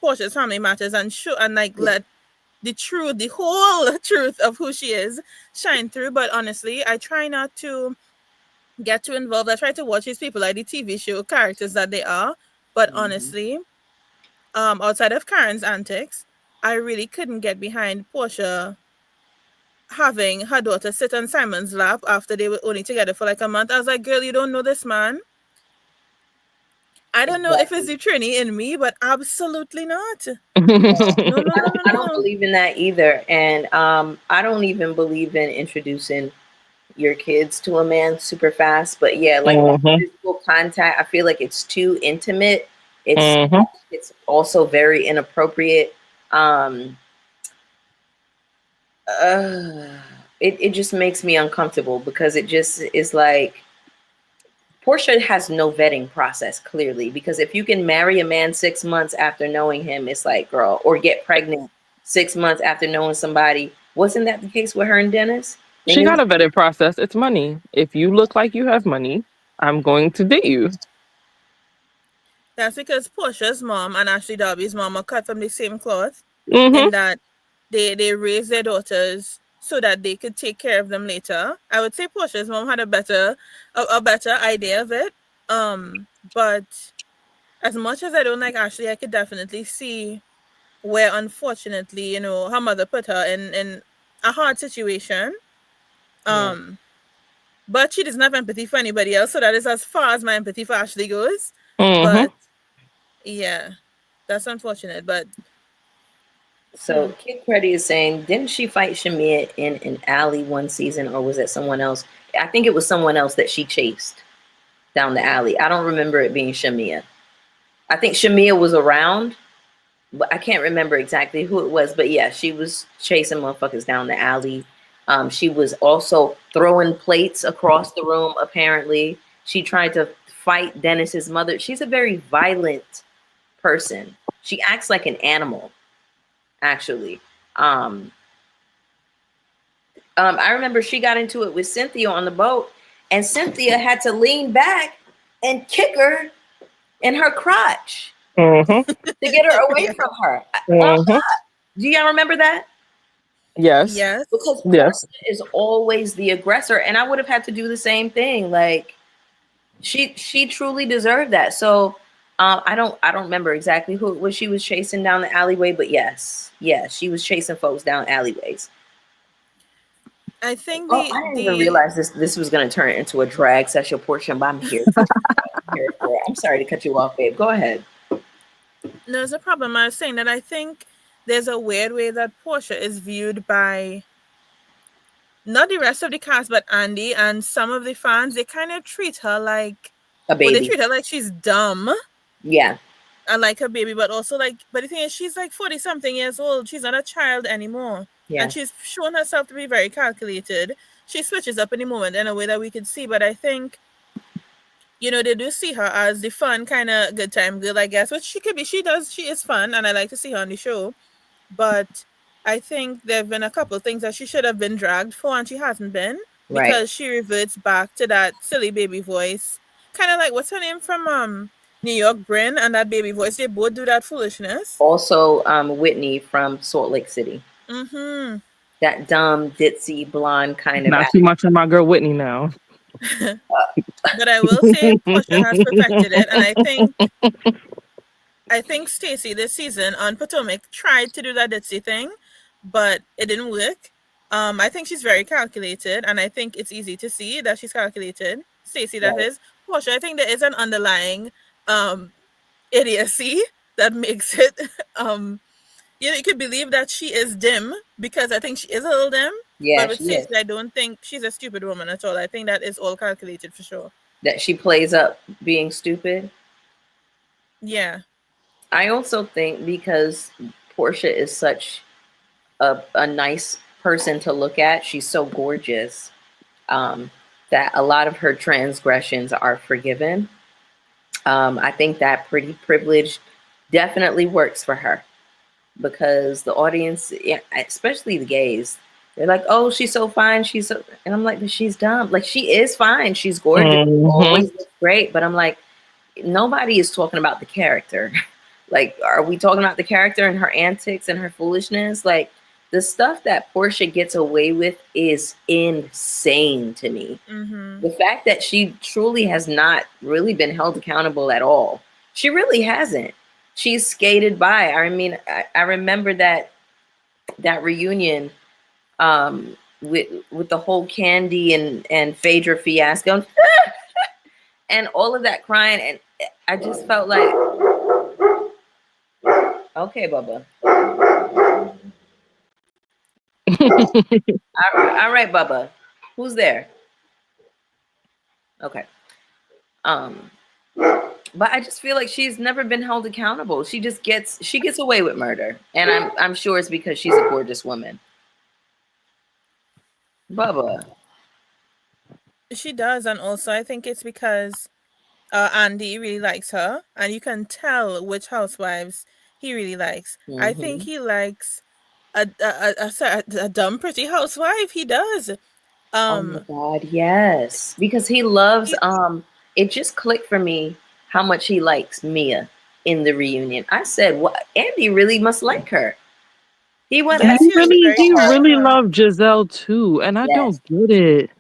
Portia's Family Matters and show and like let the whole truth of who she is shine through. But honestly, I try not to get too involved. I try to watch these people like the TV show characters that they are. But honestly, outside of Karen's antics, I really couldn't get behind Portia having her daughter sit on Simon's lap after they were only together for like a month. I was like, girl, you don't know this man. I don't know if it's the Trini in me, but absolutely not. No. I don't believe in that either. And I don't even believe in introducing your kids to a man super fast. But yeah, like physical contact, I feel like it's too intimate. It's also very inappropriate. It just makes me uncomfortable because it just is like Portia has no vetting process, clearly, because if you can marry a man 6 months after knowing him, it's like, girl, or get pregnant 6 months after knowing somebody. Wasn't that the case with her and Dennis? She got a vetted process. It's money. If you look like you have money, I'm going to date you. That's because Portia's mom and Ashley Darby's mom are cut from the same cloth in that they raise their daughters so that they could take care of them later. I would say Portia's mom had a better idea of it. But as much as I don't like Ashley, I could definitely see where, unfortunately, you know, her mother put her in a hard situation. But she doesn't have empathy for anybody else, so that is as far as my empathy for Ashley goes. But yeah. That's unfortunate, but So Kid Cudi is saying, didn't she fight Shamia in an alley one season, or was it someone else? I think it was someone else that she chased down the alley. I don't remember it being Shamia. I think Shamia was around, but I can't remember exactly who it was. But yeah, she was chasing motherfuckers down the alley. She was also throwing plates across the room, apparently. She tried to fight Dennis's mother. She's a very violent person. She acts like an animal, actually. I remember she got into it with Cynthia on the boat, and Cynthia had to lean back and kick her in her crotch Mm-hmm. to get her away from her. Mm-hmm. Do y'all remember that? Yes. yes. Because Yes. Portia is always the aggressor, and I would have had to do the same thing. Like she truly deserved that. So I don't remember exactly who it was she was chasing down the alleyway, but yes, she was chasing folks down alleyways. I think I didn't even realize this was going to turn into a drag session portion, but I'm here. I'm here for it. I'm sorry to cut you off, babe. Go ahead. there's a problem. I was saying that I think there's a weird way that Portia is viewed by not the rest of the cast, but Andy and some of the fans. They kind of treat her like A baby. they treat her like she's dumb. Yeah. And like her baby, but also like, but the thing is, she's like 40 something years old. She's not a child anymore. Yeah. And she's shown herself to be very calculated. She switches up in the moment in a way that we could see. But I think, they do see her as the fun kind of good time girl, I guess, which she could be. She is fun, and I like to see her on the show. But I think there have been a couple of things that she should have been dragged for, and she hasn't been, because she reverts back to that silly baby voice. Kind of like, what's her name from New York, Bryn, and that baby voice. They both do that foolishness. Also, Whitney from Salt Lake City. Mm-hmm. That dumb, ditzy, blonde kind of. Not too much on my girl Whitney now. But I will say Portia has perfected it, and I think Stacey this season on Potomac tried to do that ditzy thing, but it didn't work. I think she's very calculated, and I think it's easy to see that she's calculated. Stacey, that is. Portia, I think there is an underlying idiocy that makes it you could believe that she is dim, because I think she is a little dim. Yeah, but with Stacey, I don't think she's a stupid woman at all. I think that is all calculated for sure. That she plays up being stupid. Yeah. I also think because Portia is such a nice person to look at, she's so gorgeous, that a lot of her transgressions are forgiven. I think that pretty privilege definitely works for her, because the audience, especially the gays, they're like, oh, she's so fine. And I'm like, but she's dumb. Like, she is fine. She's gorgeous. Mm-hmm. Always looks great. But I'm like, nobody is talking about the character. Like, are we talking about the character and her antics and her foolishness? Like, the stuff that Portia gets away with is insane to me. Mm-hmm. The fact that she truly has not really been held accountable at all. She really hasn't. She's skated by. I mean, I remember that reunion with the whole Candy and Phaedra fiasco and all of that crying, and I just felt like, okay, Bubba. All right, Bubba. Who's there? Okay. But I just feel like she's never been held accountable. She gets away with murder, and I'm sure it's because she's a gorgeous woman. Bubba. She does, and also I think it's because Andy really likes her, and you can tell which housewives he really likes. Mm-hmm. I think he likes a dumb, pretty housewife. He does. Oh my God, yes, because he loves. It just clicked for me how much he likes Mia in the reunion. I said, "What? Andy really must like her." He went. Yes, he really loved Giselle too, and I don't get it.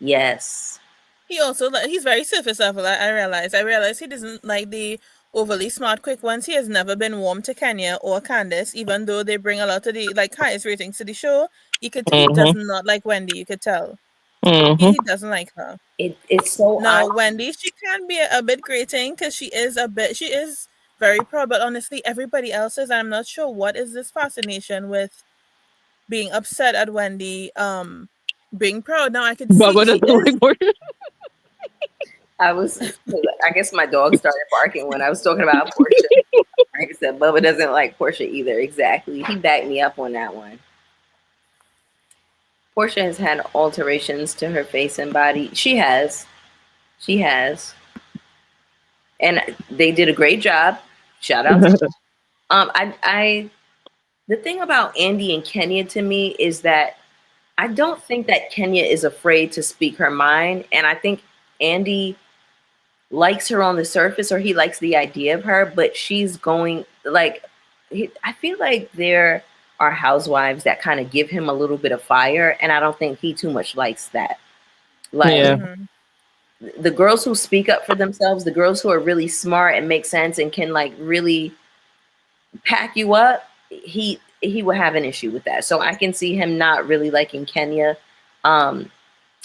Yes. He also he's very surface level. I realize he doesn't like the overly smart, quick ones. He has never been warm to Kenya or Candace, even though they bring a lot of the highest ratings to the show. You could he does not like Wendy. You could tell. He doesn't like her. It's so now Wendy. She can be a bit grating because she is very proud, but honestly, everybody else is. I'm not sure what is this fascination with being upset at Wendy being proud. Now I could see Bubba she doesn't is. like Portia. I guess my dog started barking when I was talking about Portia. Like I said, Bubba doesn't like Portia either. Exactly. He backed me up on that one. Portia has had alterations to her face and body. She has. She has. And they did a great job. Shout out to I the thing about Andy and Kenya to me is that I don't think that Kenya is afraid to speak her mind. And I think Andy likes her on the surface, or he likes the idea of her, but she's going like I feel like there are housewives that kind of give him a little bit of fire, and I don't think he too much likes that. Like Yeah. the girls who speak up for themselves, the girls who are really smart and make sense and can like really pack you up, he will have an issue with that. So I can see him not really liking Kenya.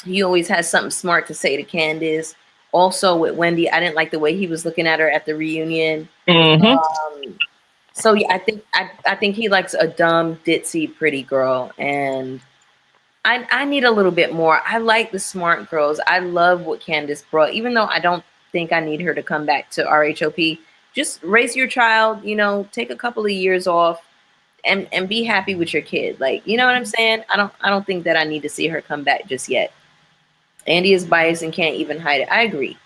He always has something smart to say to Candace. Also with Wendy, I didn't like the way he was looking at her at the reunion. So yeah, I think he likes a dumb, ditzy, pretty girl, and I need a little bit more. I like the smart girls. I love what Candace brought, even though I don't think I need her to come back to RHOP. Just raise your child, you know, take a couple of years off and be happy with your kid. Like, you know what I'm saying? I don't think that I need to see her come back just yet. Andy is biased and can't even hide it. I agree.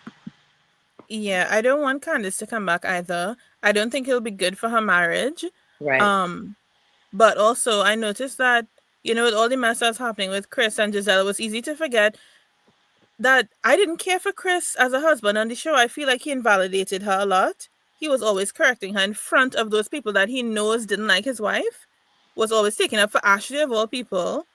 Yeah, I don't want Candace to come back either. I don't think it'll be good for her marriage. Right. But also I noticed that, you know, with all the mess that's happening with Chris and Giselle, it was easy to forget that I didn't care for Chris as a husband on the show. I feel like he invalidated her a lot. He was always correcting her in front of those people that he knows didn't like his wife, was always taking up for Ashley of all people.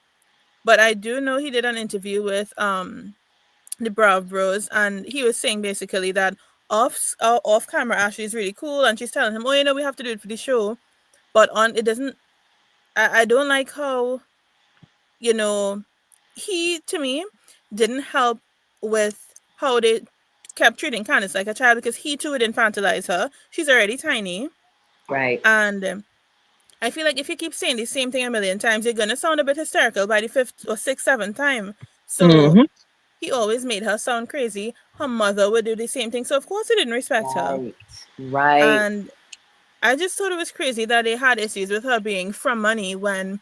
But I do know he did an interview with the Bros, and he was saying basically that off camera Ashley is really cool, and she's telling him, oh, you know, we have to do it for the show. But on it doesn't. I don't like how, you know, he to me didn't help with how they kept treating Candace like a child, because he too would infantilize her. She's already tiny. Right. And I feel like if you keep saying the same thing a million times, you're gonna sound a bit hysterical by the fifth or sixth, seventh time. So he always made her sound crazy. Her mother would do the same thing. So of course he didn't respect her. Right. And I just thought it was crazy that they had issues with her being from money when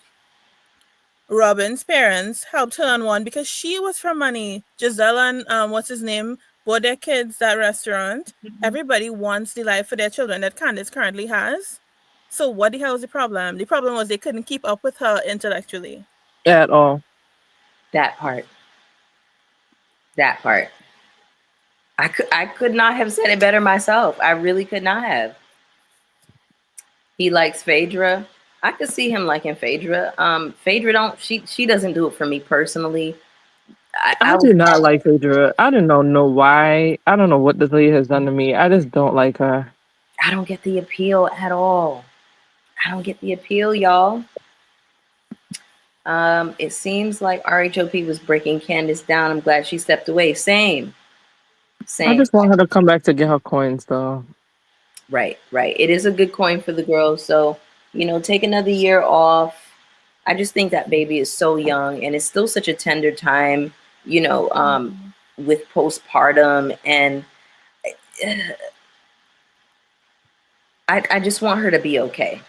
Robin's parents helped her on one because she was from money. Giselle and what's his name bought their kids that restaurant. Everybody wants the life for their children that Candace currently has. So what the hell is the problem? The problem was they couldn't keep up with her intellectually. At all. That part. I could not have said it better myself. I really could not have. He likes Phaedra. I could see him liking Phaedra. Phaedra she doesn't do it for me personally. I do not like Phaedra. I don't know why. I don't know what this lady has done to me. I just don't like her. I don't get the appeal at all. I don't get the appeal, y'all. It seems like RHOP was breaking Candace down. I'm glad she stepped away. Same. I just want her to come back to get her coins, though. Right. It is a good coin for the girls. So, you know, take another year off. I just think that baby is so young, and it's still such a tender time, you know, with postpartum. And I just want her to be okay.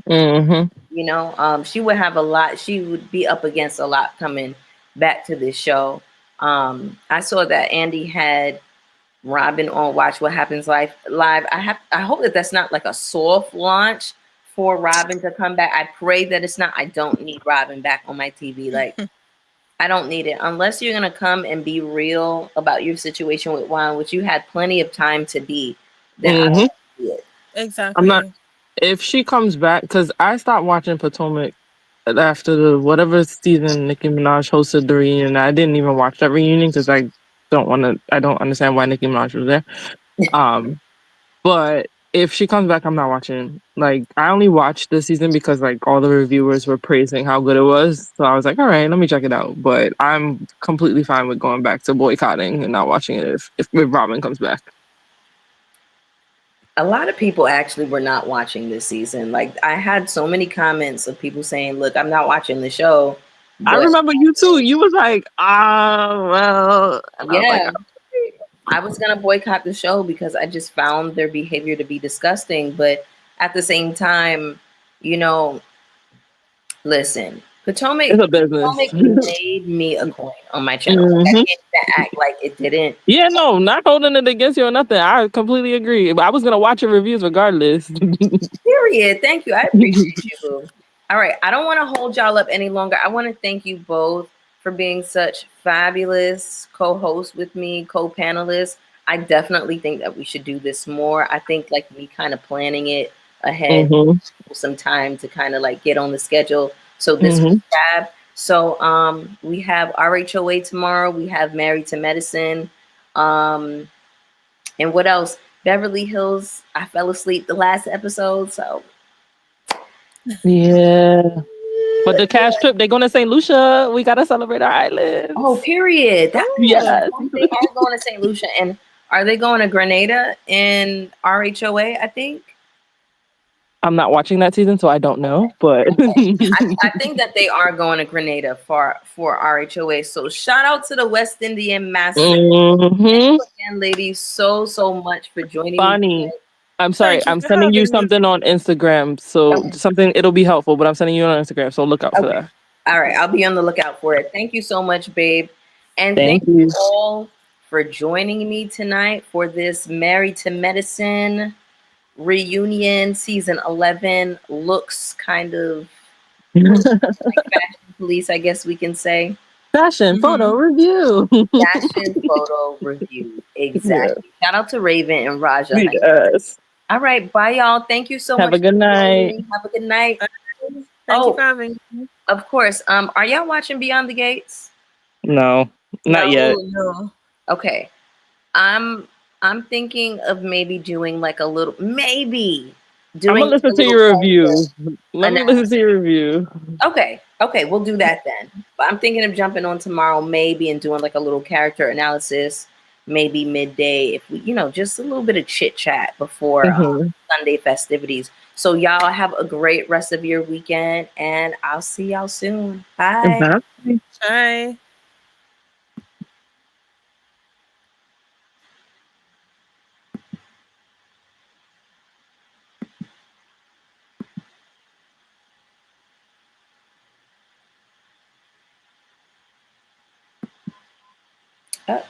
You know, she would have a lot. She would be up against a lot coming back to this show. I saw that Andy had Robin on Watch What Happens Live. I hope that that's not like a soft launch for Robin to come back. I pray that it's not. I don't need Robin back on my TV. Like, I don't need it unless you're gonna come and be real about your situation with Juan, which you had plenty of time to be. Then I don't see it. Exactly. I'm not. If she comes back, because I stopped watching Potomac after the whatever season Nicki Minaj hosted the reunion. I didn't even watch that reunion because I don't understand why Nicki Minaj was there. But if she comes back, I'm not watching. Like, I only watched this season because like all the reviewers were praising how good it was. So I was like, all right, let me check it out. But I'm completely fine with going back to boycotting and not watching it if Robin comes back. A lot of people actually were not watching this season. Like I had so many comments of people saying, "Look, I'm not watching the show." I But remember you too. You was like, ah, well, and I was like, yeah, I was gonna boycott the show because I just found their behavior to be disgusting. But at the same time, you know, listen, it's a business. Potomac made me a coin on my channel. Like, I Hmm. can't even act like it didn't. Yeah, no, not holding it against you or nothing. I completely agree. But I was gonna watch your reviews regardless. Period. Thank you. I appreciate you, boo. All right. I don't want to hold y'all up any longer. I want to thank you both for being such fabulous co-hosts with me, co-panelists. I definitely think that we should do this more. I think like me kind of planning it ahead, Hmm. some time to kind of like get on the schedule. So this was Hmm. fab. So we have RHOA tomorrow. We have Married to Medicine. Um and what else? Beverly Hills. I fell asleep the last episode, so Yeah. But the cash trip, they're going to St. Lucia. We gotta celebrate our oh, islands. period. That's Oh, Yes. they are going to St. Lucia, and are they going to Grenada in RHOA? I think. I'm not watching that season, so I don't know. But I think that they are going to Grenada for RHOA. So shout out to the West Indian Master. Thank hmm you again, ladies, so much for joining me Bonnie, today. I'm sorry. thank you I'm for sending you having me. something on Instagram. So Okay. something, it'll be helpful, but I'm sending you on Instagram. So look out for Okay. that. All right. I'll be on the lookout for it. Thank you so much, babe. And thank Thank you you. all for joining me tonight for this Married to Medicine reunion. Season 11 looks kind of like Fashion Police, I guess we can say. Fashion photo Mhm. review. Fashion photo review. Yeah. Exactly. Shout out to Raven and Raja. Yes. All right. Bye, y'all. Thank you so Have much a good for joining night. me. Have a good night. Bye. Thank you for Oh, having me. of course. Are y'all watching Beyond the Gates? No, not No, yet. no. Okay. I'm I'm thinking of maybe doing like a little maybe I'm doing gonna like listen a to little your character review. Let me listen to analysis. your review. Okay, we'll do that then. But I'm thinking of jumping on tomorrow maybe and doing like a little character analysis, maybe midday if we, just a little bit of chit chat before Hmm. Sunday festivities. So y'all have a great rest of your weekend and I'll see y'all soon. Bye. Bye. Oh.